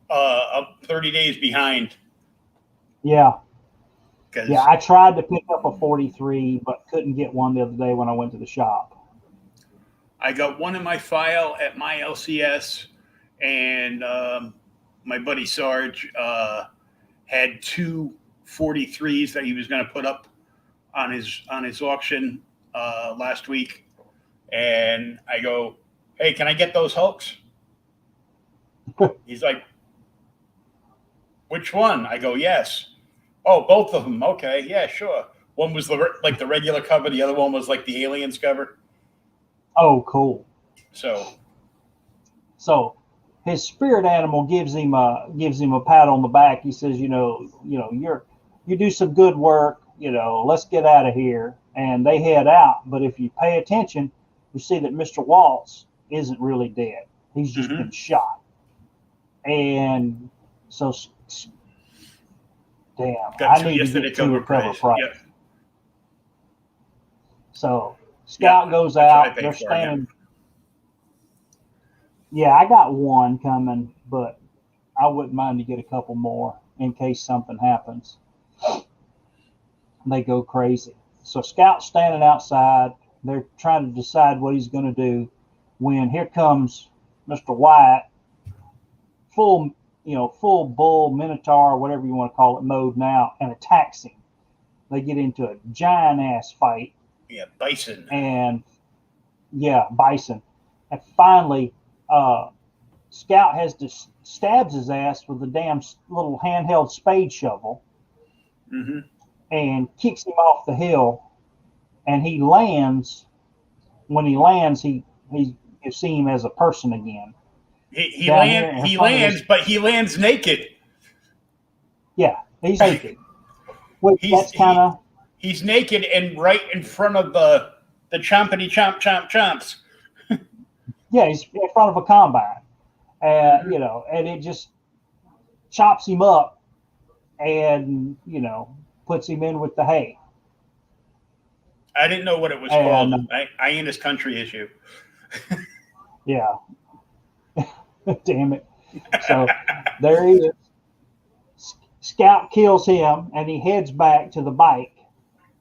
up 30 days behind. Yeah. Yeah, I tried to pick up a 43, but couldn't get one the other day when I went to the shop. I got one in my file at my LCS, and my buddy Sarge had 2 43s that he was going to put up on his auction last week. And I go, "Hey, can I get those Hulks?" He's like, "Which one?" I go, "Yes." "Oh, both of them." "Okay, yeah, sure." One was the regular cover. The other one was like the Aliens cover. Oh, cool. So his spirit animal gives him a pat on the back. He says, you do some good work. Let's get out of here. And they head out. But if you pay attention, you see that Mr. Waltz isn't really dead. He's just been shot. And so, damn, I need to get 2 recover price. Yep. So Scout goes out. They're standing. Yeah, I got 1 coming, but I wouldn't mind to get a couple more in case something happens. They go crazy. So Scout's standing outside. They're trying to decide what he's going to do, when here comes Mr. Wyatt, full bull, Minotaur, whatever you want to call it, mode now, and attacks him. They get into a giant ass fight. Yeah, Bison. And Bison. And finally, Scout stabs his ass with a damn little handheld spade shovel, and kicks him off the hill. And he lands. When he lands, you see him as a person again. He lands, but he lands naked. Yeah, he's naked. He's naked and right in front of the chompity chomps. Yeah, he's in front of a combine, and and it just chops him up, and puts him in with the hay. I didn't know what it was called. I ain't his country issue. Yeah. Damn it. So there he is. Scout kills him, and he heads back to the bike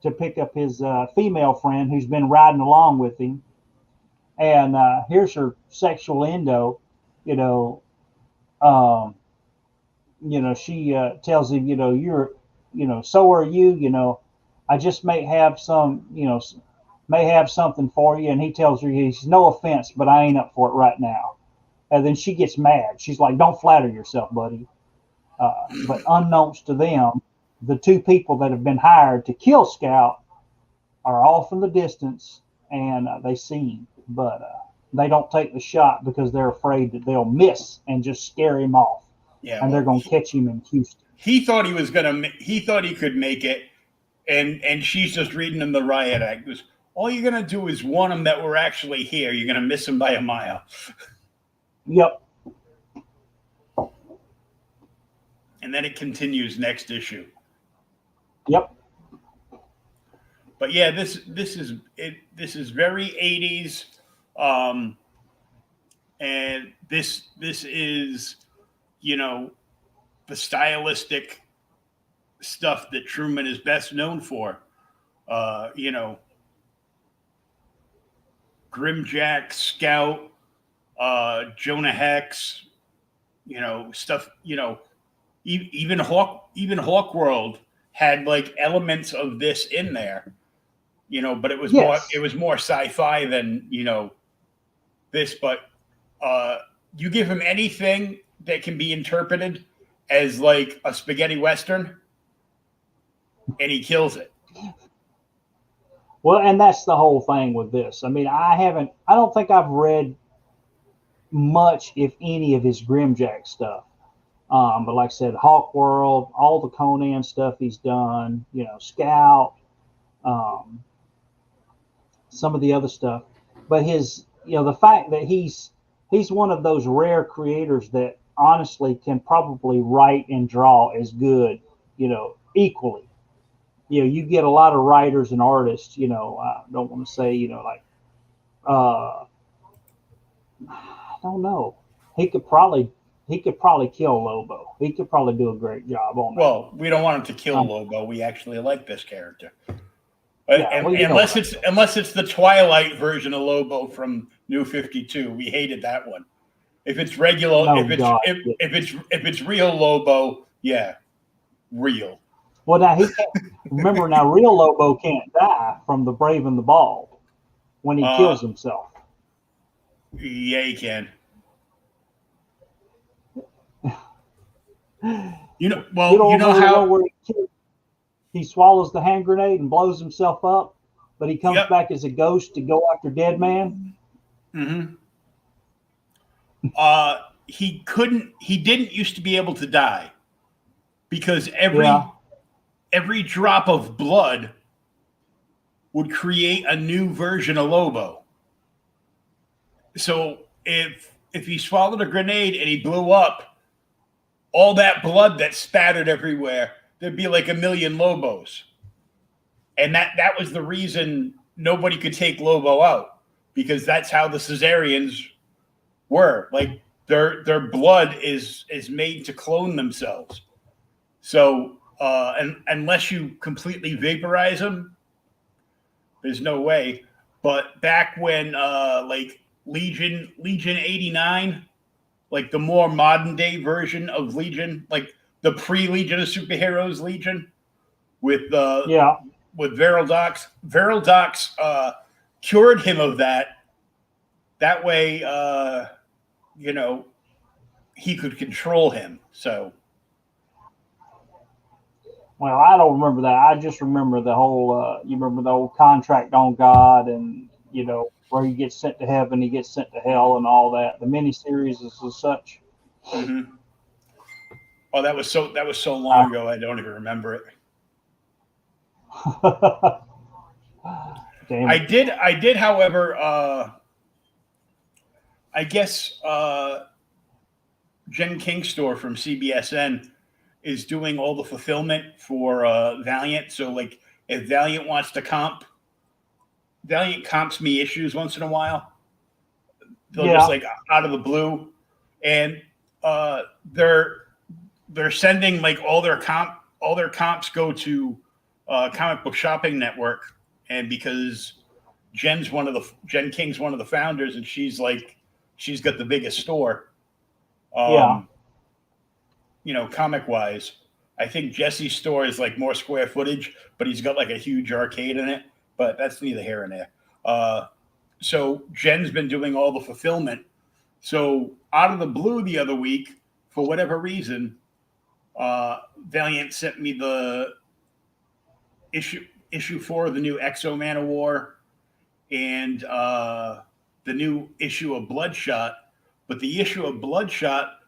to pick up his female friend who's been riding along with him. And here's her sexual endo. you know, um, she tells him, you're, so are you, I just may have some, may have something for you. And he tells her, he's no offense, but I ain't up for it right now. And then she gets mad. She's like, don't flatter yourself, buddy. But unbeknownst to them, the two people that have been hired to kill Scout are off in the distance, and they see him, but they don't take the shot because they're afraid that they'll miss and just scare him off. Yeah, and they're going to catch him in Houston. He thought he was gonna. He thought he could make it, and she's just reading him the riot act. Goes, all you're gonna do is warn them that we're actually here. You're gonna miss them by a mile. Yep. And then it continues next issue. Yep. But yeah, this is very 80s, and this is, the stylistic stuff that Truman is best known for. Grimjack, Scout, Jonah Hex, stuff. Even Hawk World had like elements of this in there, but it was more sci-fi than this. But you give him anything that can be interpreted as like a spaghetti western, and he kills it. Well, and that's the whole thing with this. I mean, I don't think I've read much, if any, of his Grimjack stuff. But like I said, Hawk World, all the Conan stuff he's done, Scout, some of the other stuff. But the fact that he's one of those rare creators that honestly can probably write and draw as good, equally. You get a lot of writers and artists, I don't want to say, I don't know. He could probably kill Lobo. He could probably do a great job on that. Well, we don't want him to kill Lobo. We actually like this character. Unless it's the Twilight version of Lobo from New 52. We hated that one. If it's regular, if it's real Lobo, yeah, real. Well, now he can't remember. Now, real Lobo can't die from the Brave and the Bald when he kills himself. Yeah, he can. How he swallows the hand grenade and blows himself up, but he comes back as a ghost to go after Dead Man. Mm-hmm. He didn't used to be able to die because every drop of blood would create a new version of Lobo. So if he swallowed a grenade and he blew up, all that blood that spattered everywhere, there'd be like a million Lobos. And that was the reason nobody could take Lobo out, because that's how the Caesarians were. Like their blood is made to clone themselves. So and unless you completely vaporize them, there's no way. But back when like Legion 89, like the more modern day version of Legion, like the pre-Legion of Superheroes Legion with Verildox. Verildox cured him of that. That way, he could control him. So, well, I don't remember that. I just remember the whole. You remember the old contract on God, and where he gets sent to heaven, he gets sent to hell, and all that. The miniseries is as such. Mm-hmm. Oh, that was so long ago. I don't even remember it. I did, however. I guess Jen Kingstore from CBSN is doing all the fulfillment for Valiant. So, like, if Valiant wants to Valiant comps me issues once in a while. They'll just like out of the blue, and they're sending like all their comps go to Comic Book Shopping Network, and because Jen King's one of the founders, and she's got the biggest store. Yeah. Comic wise. I think Jesse's store is like more square footage, but he's got like a huge arcade in it. But that's neither here and there. So Jen's been doing all the fulfillment. So out of the blue the other week, for whatever reason, Valiant sent me the issue 4 of the new Exo Man of War and the new issue of Bloodshot. But the issue of Bloodshot,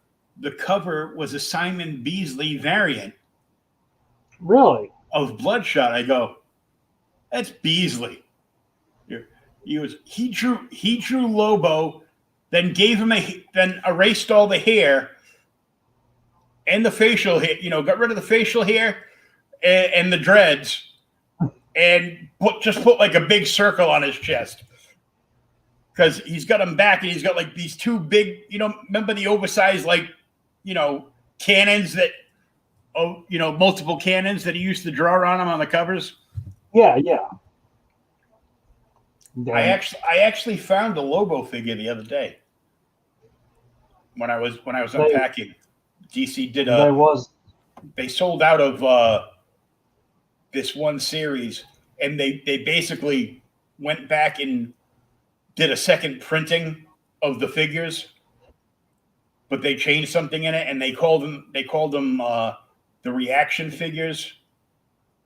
the cover was a Simon Beasley variant. Really? Of Bloodshot. I go, that's Beasley. He drew Lobo, then then erased all the hair and the facial hair. Got rid of the facial hair and the dreads, and put like a big circle on his chest because he's got him back, and he's got like these two big. Remember the oversized cannons that. Multiple cannons that he used to draw on him on the covers. Yeah, yeah. I actually found a Lobo figure the other day when I was unpacking. DC did they sold out of this one series, and they basically went back and did a second printing of the figures, but they changed something in it, and they called them the reaction figures,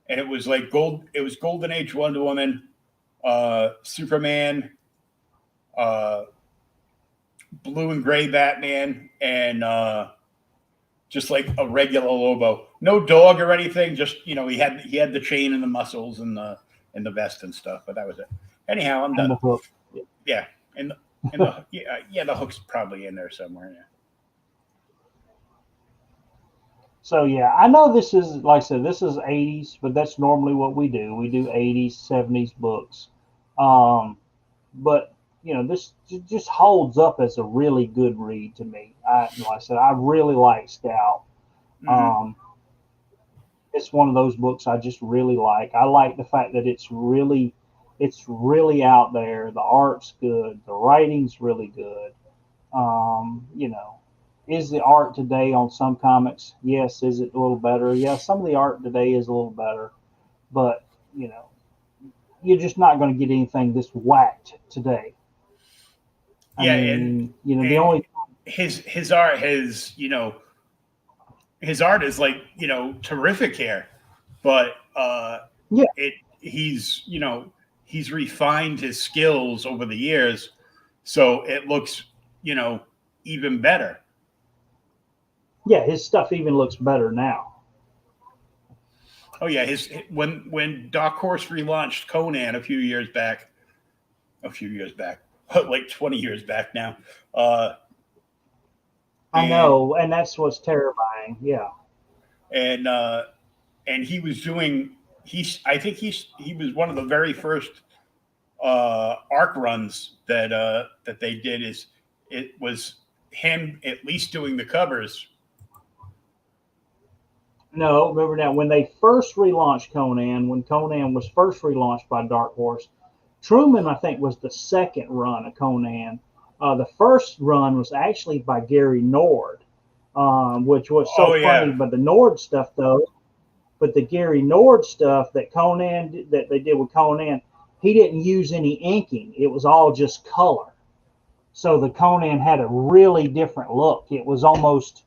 and it was like gold. It was Golden Age Wonder Woman, Superman, blue and gray Batman, and just like a regular Lobo. No dog or anything. Just he had the chain and the muscles and the vest and stuff. But that was it. Anyhow, I'm done. The hook. Yeah, and the the hook's probably in there somewhere. Yeah. So yeah, I know this is, like I said, this is 80s, but that's normally what we do. We do 80s, 70s books. But this just holds up as a really good read to me. Like I said, I really like Scout. Mm-hmm. It's one of those books I just really like. I like the fact that it's really out there. The art's good. The writing's really good. Is the art today on some comics? Yes. Is it a little better? Yeah, some of the art today is a little better, but you're just not going to get anything this whacked today. The only his art has his art is like terrific here, but he's refined his skills over the years, so it looks even better. Yeah, his stuff even looks better now. Oh yeah, when Dark Horse relaunched Conan a few years back, like 20 years back now. I know, and that's what's terrifying. Yeah. And he was doing. I think he was one of the very first arc runs that they did. It was him at least doing the covers. No, remember now, when they first relaunched Conan, when Conan was first relaunched by Dark Horse, Truman, I think, was the second run of Conan. The first run was actually by Gary Nord, which was so funny. But the Nord stuff, though, but the Gary Nord stuff that they did with Conan, he didn't use any inking. It was all just color. So the Conan had a really different look. It was almost...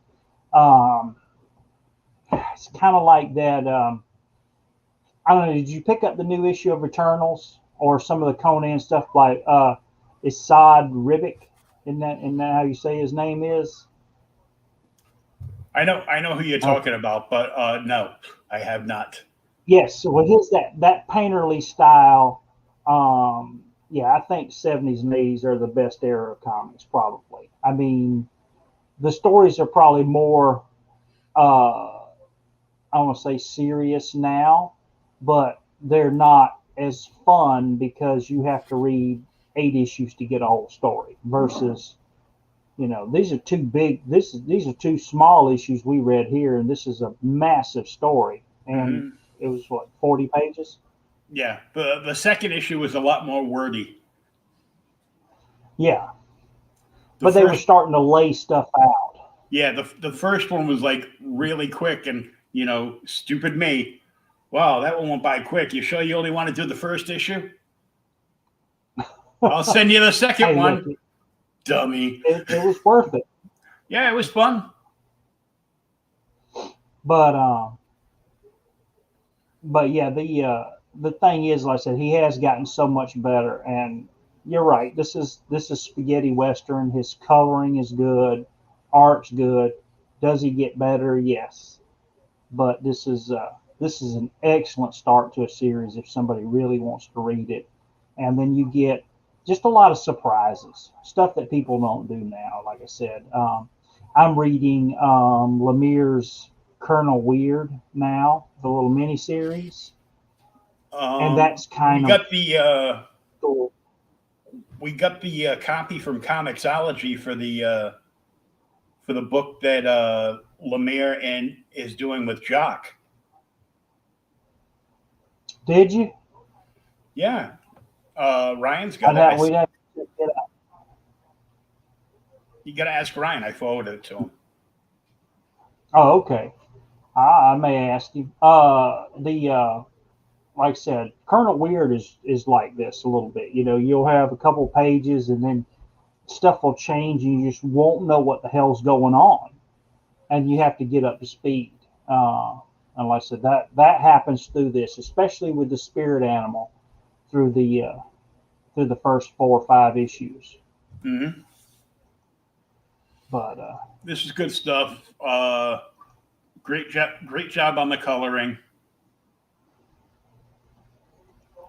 it's kind of like that. I don't know. Did you pick up the new issue of Eternals or some of the Conan stuff by Isad Ribic? Isn't that how you say his name is? I know who you're talking about, but no, I have not. Yes, so with his that painterly style, I think 70s and 80s are the best era of comics, probably. I mean, the stories are probably more. I want to say serious now, but they're not as fun because you have to read 8 issues to get a whole story versus, these are two big, these are 2 small issues we read here, and this is a massive story. And It was 40 pages? Yeah. The second issue was a lot more wordy. Yeah. But they were starting to lay stuff out. Yeah, the first one was like really quick, and stupid me. Wow, that one went by quick. You sure you only want to do the first issue? I'll send you the second Hey, look, one, dummy. it was worth it. Yeah, it was fun. But yeah, the thing is, like I said, he has gotten so much better. And you're right. This is spaghetti western. His coloring is good, art's good. Does he get better? Yes. But this is an excellent start to a series if somebody really wants to read it. And then you get just a lot of surprises, stuff that people don't do now. Like I said, I'm reading Lemire's Colonel Weird now, the little mini series, and that's We kind of got the cool. copy from Comixology for the book that Lemire and is doing with Jock. Did you? Yeah, Ryan's got We'd it. have to check it out. You got to ask Ryan. I forwarded it to him. Oh, okay. I may ask you. The Like I said, Colonel Weird is like this a little bit. You'll have a couple pages, and then stuff will change, and you just won't know what the hell's going on, and you have to get up to speed. And like I said, that happens through this, especially with the spirit animal through the first 4 or 5 issues. Mm-hmm. But This is good stuff. Great job on the coloring.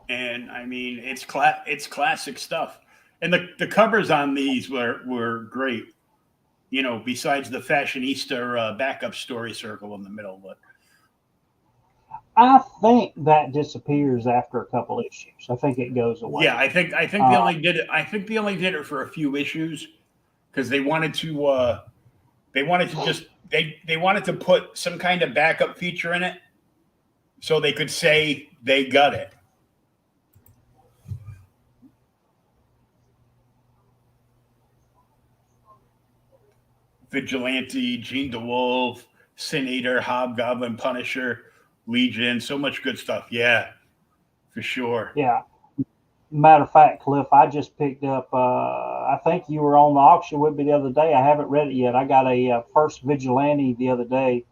And I mean, it's classic stuff. And the covers on these were great. Besides the fashionista backup story circle in the middle, but I think that disappears after a couple issues. I think it goes away. yeah, I think they only did it. I think they only did it for a few issues because they wanted to. They wanted to just they wanted to put some kind of backup feature in it, so they could say they got it. Vigilante, Gene DeWolf, Sin Eater, Hobgoblin, Punisher, Legion, so much good stuff. Yeah, for sure. Yeah. Matter of fact, Cliff, I just picked up. I think you were on the auction with me the other day. I haven't read it yet. I got a first Vigilante the other day,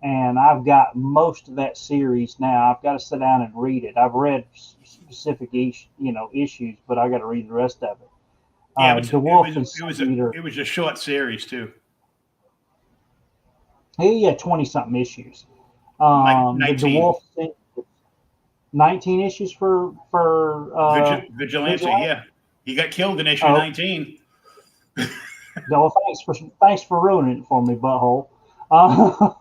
and I've got most of that series now. I've got to sit down and read it. I've read specific issues, but I got to read the rest of it. Yeah, but The Wolf and it was a short series too. He had 20 something issues. Like The 19. Dwarf 19 issues for Vigilante, Vigilante. yeah. He got killed in issue Oh, 19. no, thanks for ruining it for me, butthole. I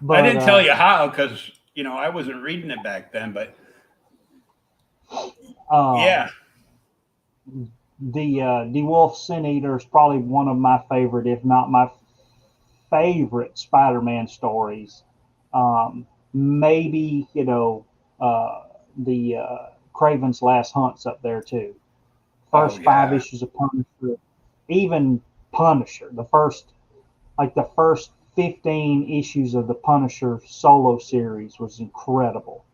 But didn't tell you how because I wasn't reading it back then, but yeah. the Wolf Sin Eater is probably one of my favorite, if not my favorite, Spider-Man stories. Maybe the Craven's Last Hunt's up there too. Oh First 5 yeah. issues of Punisher, even Punisher, the first 15 issues of the Punisher solo series was incredible.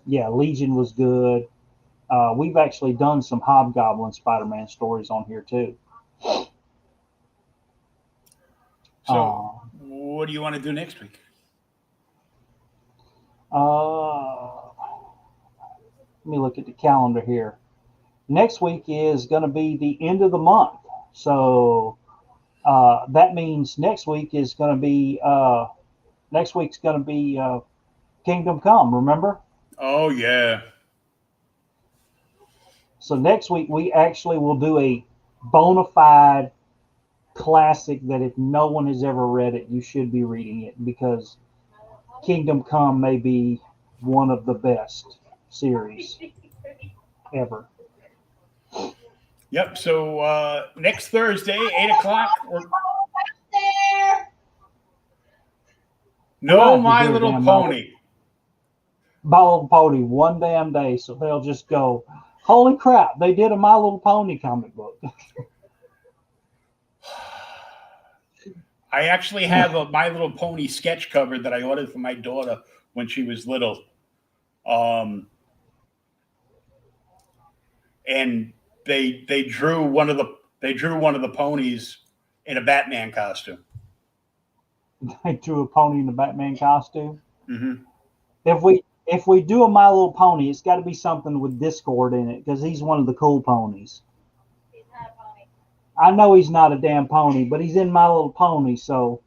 Yeah, Legion was good. We've actually done some Hobgoblin Spider-Man stories on here too. So Uh, what do you want to do next week? let me look at the calendar here. Next week is going to be the end of the month, so that means next week's going to be Kingdom Come. Remember? Oh yeah. So next week we actually will do a bona fide classic that if no one has ever read it, you should be reading it because Kingdom Come may be one of the best series ever. Yep. So next Thursday, 8 o'clock. We're gonna No have to My do a Little damn Pony. My Little Pony one damn day, so they'll just go, "Holy crap! They did a My Little Pony comic book." I actually have a My Little Pony sketch cover that I ordered for my daughter when she was little. And they drew one of the ponies in a Batman costume. They drew a pony in the Batman costume. Mm-hmm. If we do a My Little Pony, it's got to be something with Discord in it because he's one of the cool ponies. He's not a pony. I know he's not a damn pony, but he's in My Little Pony, so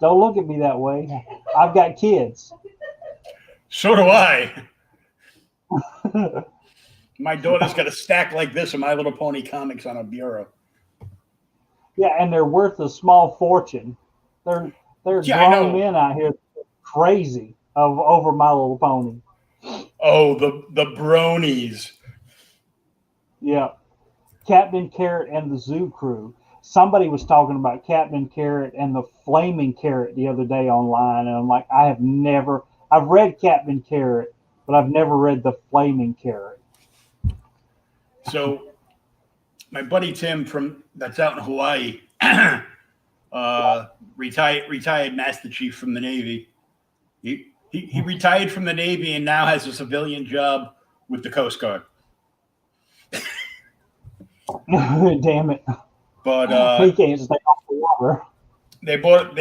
don't look at me that way. I've got kids. So do I. My daughter's got a stack like this of My Little Pony comics on a bureau. Yeah, and they're worth a small fortune. They're grown men out here crazy over My Little Pony. Oh, the bronies. Yeah. Captain Carrot and the Zoo Crew. Somebody was talking about Captain Carrot and the Flaming Carrot the other day online, and I'm like, I've read Captain Carrot, but I've never read the Flaming Carrot. So my buddy Tim that's out in Hawaii, retired Master Chief from the Navy. He retired from the Navy and now has a civilian job with the Coast Guard. Damn it! But he can't stay off the water. They bought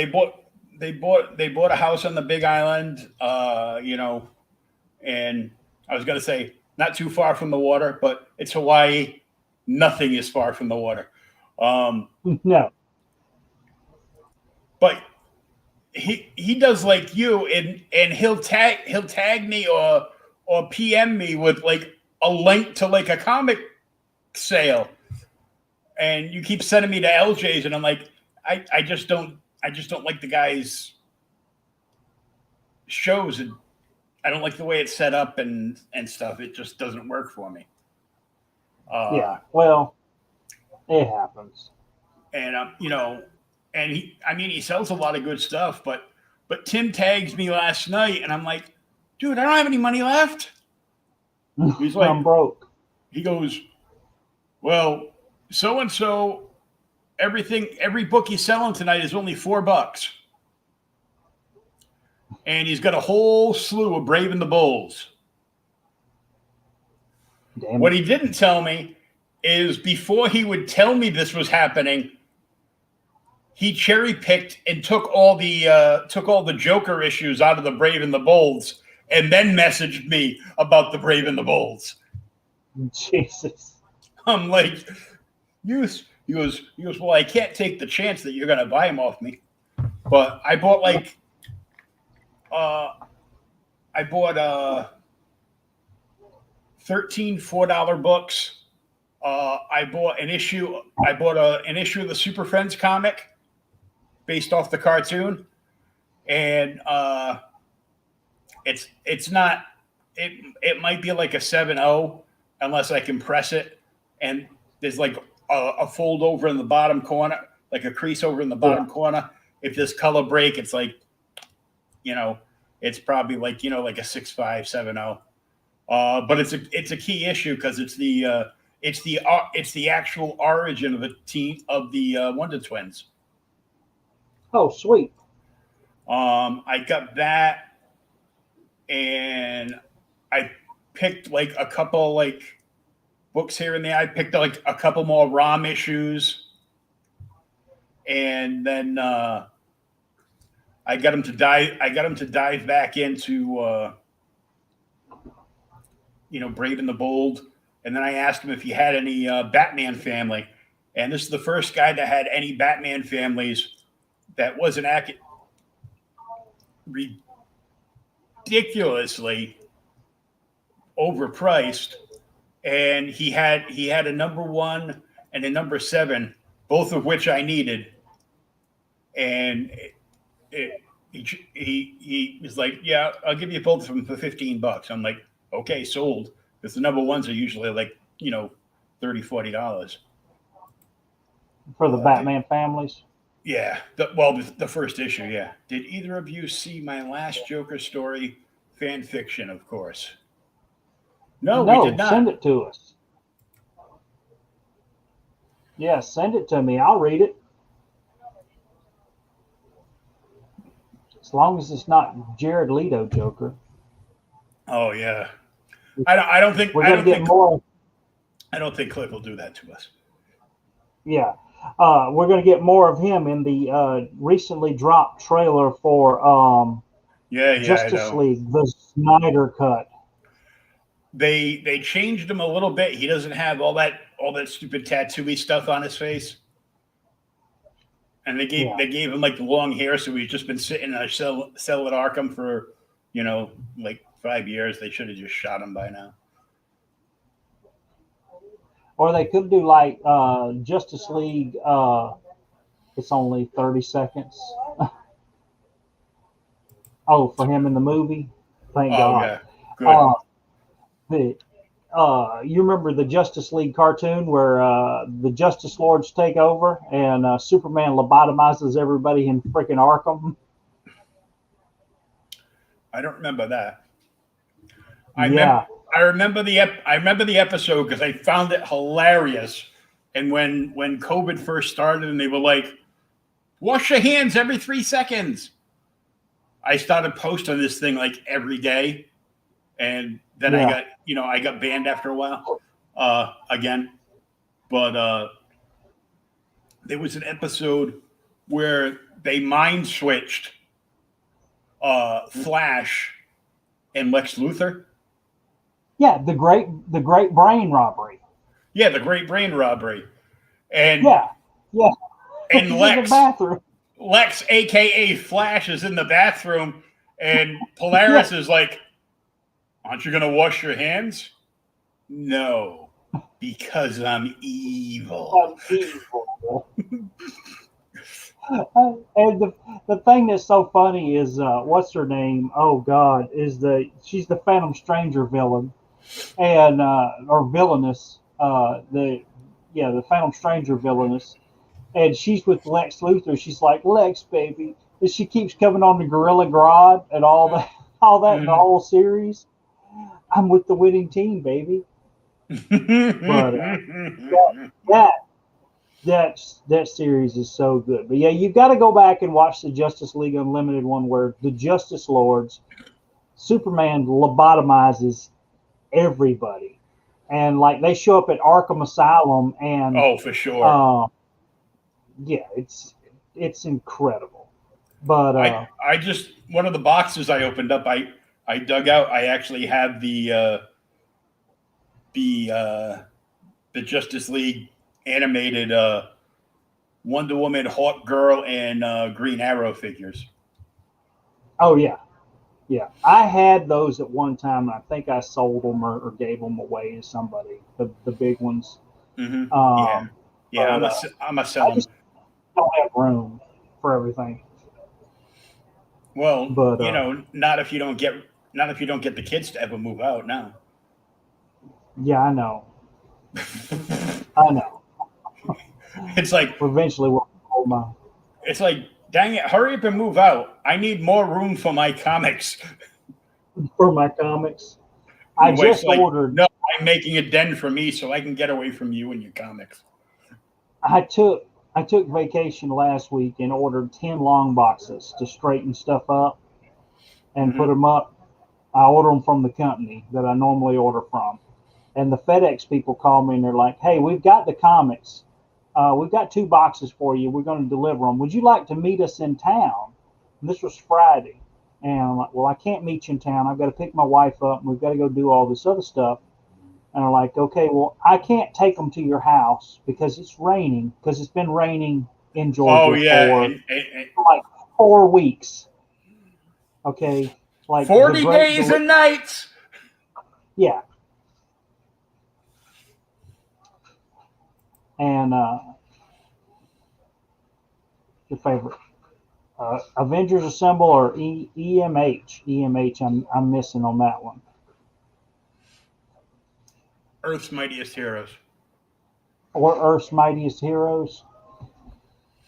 a house on the Big Island, and I was gonna say not too far from the water, but it's Hawaii. Nothing is far from the water. No. But he does like you, and he'll tag me or PM me with like a link to like a comic sale, and you keep sending me to LJ's, and I'm like, I just don't like the guy's shows, and I don't like the way it's set up and stuff. It just doesn't work for me. Yeah, well, it happens. And and he sells a lot of good stuff, but Tim tags me last night, and I'm like, dude, I don't have any money left. He's like, I'm broke. He goes, well, so and so, every book he's selling tonight is only $4, and he's got a whole slew of Brave and the Bulls. Damn what it. he didn't tell me is before he would tell me this was happening, he cherry picked and took all the Joker issues out of the Brave and the Bolds, and then messaged me about the Brave and the Bolds. Jesus. I'm like, he goes, well, I can't take the chance that you're gonna buy them off me. But I bought 13 $4 books. I bought an issue of the Super Friends comic based off the cartoon, and it's not. It might be like a 7.0 unless I compress it, and there's like a fold over in the bottom corner, like a crease over in the bottom corner. If there's color break, it's like, it's probably like like a 6.5, 7.0. But it's a key issue because it's the actual origin of the Wonder Twins. Oh, sweet. I got that, and I picked like a couple like books here and there. I picked like a couple more ROM issues, and then I got him to dive back into Brave and the Bold, and then I asked him if he had any Batman family, and this is the first guy that had any Batman families that wasn't ridiculously overpriced, and he had a number 1 and a number 7, both of which I needed, and he was like, yeah, I'll give you both of them for $15. I'm like, okay, sold, because the number 1s are usually like $30, $40 For the Batman families? Yeah, the first issue, yeah. Did either of you see my last Joker story fan fiction? Of course. No, we did not. Send it to us. Yeah, send it to me. I'll read it. As long as it's not Jared Leto Joker. Oh yeah. I don't think We're gonna get more. I don't think Cliff will do that to us. Yeah, we're gonna get more of him in the recently dropped trailer for Yeah, I Justice know. League, the Snyder cut. They changed him a little bit. He doesn't have all that stupid tattooy stuff on his face. And Yeah. they gave him like the long hair, so he's just been sitting in a cell at Arkham for, like 5 years. They should have just shot him by now. Or they could do like Justice League. It's only 30 seconds. Oh, for him in the movie. Thank Oh God. yeah, good. Uh, the you remember the Justice League cartoon where the Justice Lords take over and Superman lobotomizes everybody in freaking Arkham? I don't remember that. I remember Yeah, I remember the episode because I found it hilarious. And when COVID first started, and they were like, "Wash your hands every 3 seconds," I started posting this thing like every day, and then yeah. I got banned after a while, again. But there was an episode where they mind switched Flash and Lex Luthor. Yeah, the great brain robbery. Yeah, the Great Brain Robbery, and Yeah, yeah. and He's in the bathroom. Lex, aka Flash, is in the bathroom, and Yeah, Polaris is like, "Aren't you gonna wash your hands?" No, because I'm evil. I'm evil. And the thing that's so funny is what's her name? Oh God, she's the Phantom Stranger villain and or villainous. The Phantom Stranger villainous, and she's with Lex Luthor. She's like Lex, baby, and she keeps coming on the Gorilla Grodd and all that, all that in the Mhm. whole series. I'm with the winning team, baby. But that that that series is so good. But yeah, you've got to go back and watch the Justice League Unlimited one where the Justice Lords, Superman lobotomizes everybody, and like they show up at Arkham Asylum, and Oh, for sure. uh, yeah, it's incredible. But I just one of the boxes I opened up, I dug out. I actually have the the Justice League animated Wonder Woman, Hawk Girl, and Green Arrow figures. oh yeah, yeah, I had those at one time. And I think I sold them or gave them away to somebody. The big ones. Yeah, Um, yeah. but I'm a sell I them. just don't have room for everything. Well, But not if you don't get the kids to ever move out now. yeah, I know. I know. It's like Eventually, we'll hold my it's like, dang it, hurry up and move out. I need more room for my comics. for my comics. I Your wife's just like, ordered. no, I'm making a den for me so I can get away from you and your comics. I took I took vacation last week and ordered 10 long boxes to straighten stuff up and put Hmm. them up. I order them from the company that I normally order from, and the FedEx people call me and they're like, "Hey, we've got the comics. We've got 2 boxes for you. We're going to deliver them. Would you like to meet us in town?" And this was Friday, and I'm like, "Well, I can't meet you in town. I've got to pick my wife up, and we've got to go do all this other stuff." And I'm like, "Okay, well, I can't take them to your house because it's raining. Because it's been raining in Oh Georgia yeah, for and like 4 weeks. Okay, like the 40 great, days and nights. yeah." And your favorite Avengers Assemble or EMH? EMH. I'm missing on that one. Earth's Mightiest Heroes. Or Earth's Mightiest Heroes.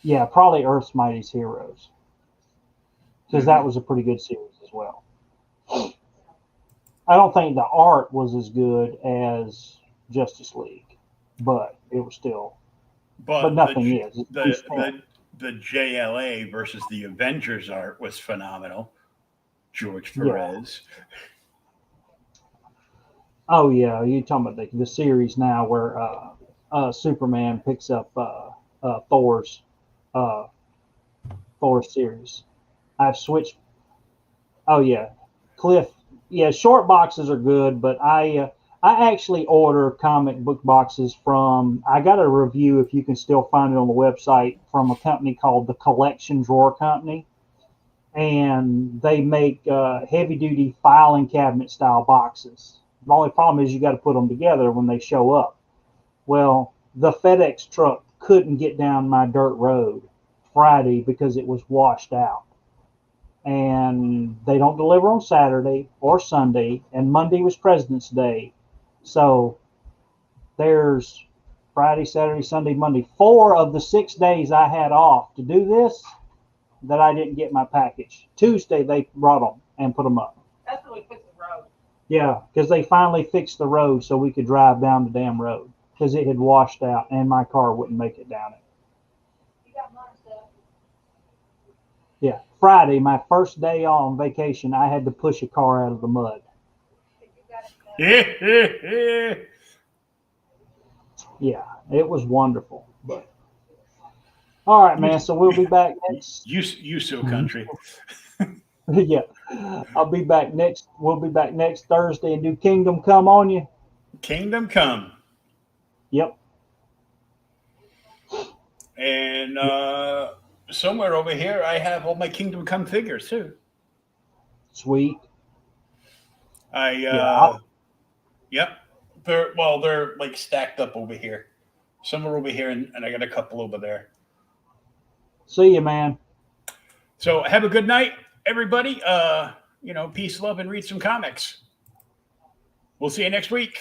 Yeah, probably Earth's Mightiest Heroes because that Hmm. was a pretty good series as well. I don't think the art was as good as Justice League, but it was still but nothing is. It's too small. The JLA versus the Avengers art was phenomenal. George Yeah. Perez. Oh yeah, you're talking about the series now where Superman picks up Thor's uh, series. I've switched. Oh yeah, Cliff. Yeah, short boxes are good, but I actually order comic book boxes from. I got a review, if you can still find it on the website, from a company called the Collection Drawer Company, and they make heavy duty filing cabinet style boxes. The only problem is you got to put them together when they show up. Well, the FedEx truck couldn't get down my dirt road Friday because it was washed out. And they don't deliver on Saturday or Sunday, and Monday was President's Day. So there's Friday, Saturday, Sunday, Monday, 4 of the 6 days I had off to do this that I didn't get my package. Tuesday they brought them and put them up. That's when we fixed the road. Yeah, because they finally fixed the road so we could drive down the damn road because it had washed out and my car wouldn't make it down it. You got mine stuff. Yeah, Friday, my first day on vacation, I had to push a car out of the mud. You got it done. Yeah, it was wonderful. But all right, man. So we'll be back next. You so country. Yeah, I'll be back next. We'll be back next Thursday and do Kingdom Come on you. Kingdom Come. Yep. And somewhere over here, I have all my Kingdom Come figures too. Sweet. Yep. They're like stacked up over here. Some are over here, and I got a couple over there. See you, man. So have a good night, everybody. Peace, love, and read some comics. We'll see you next week.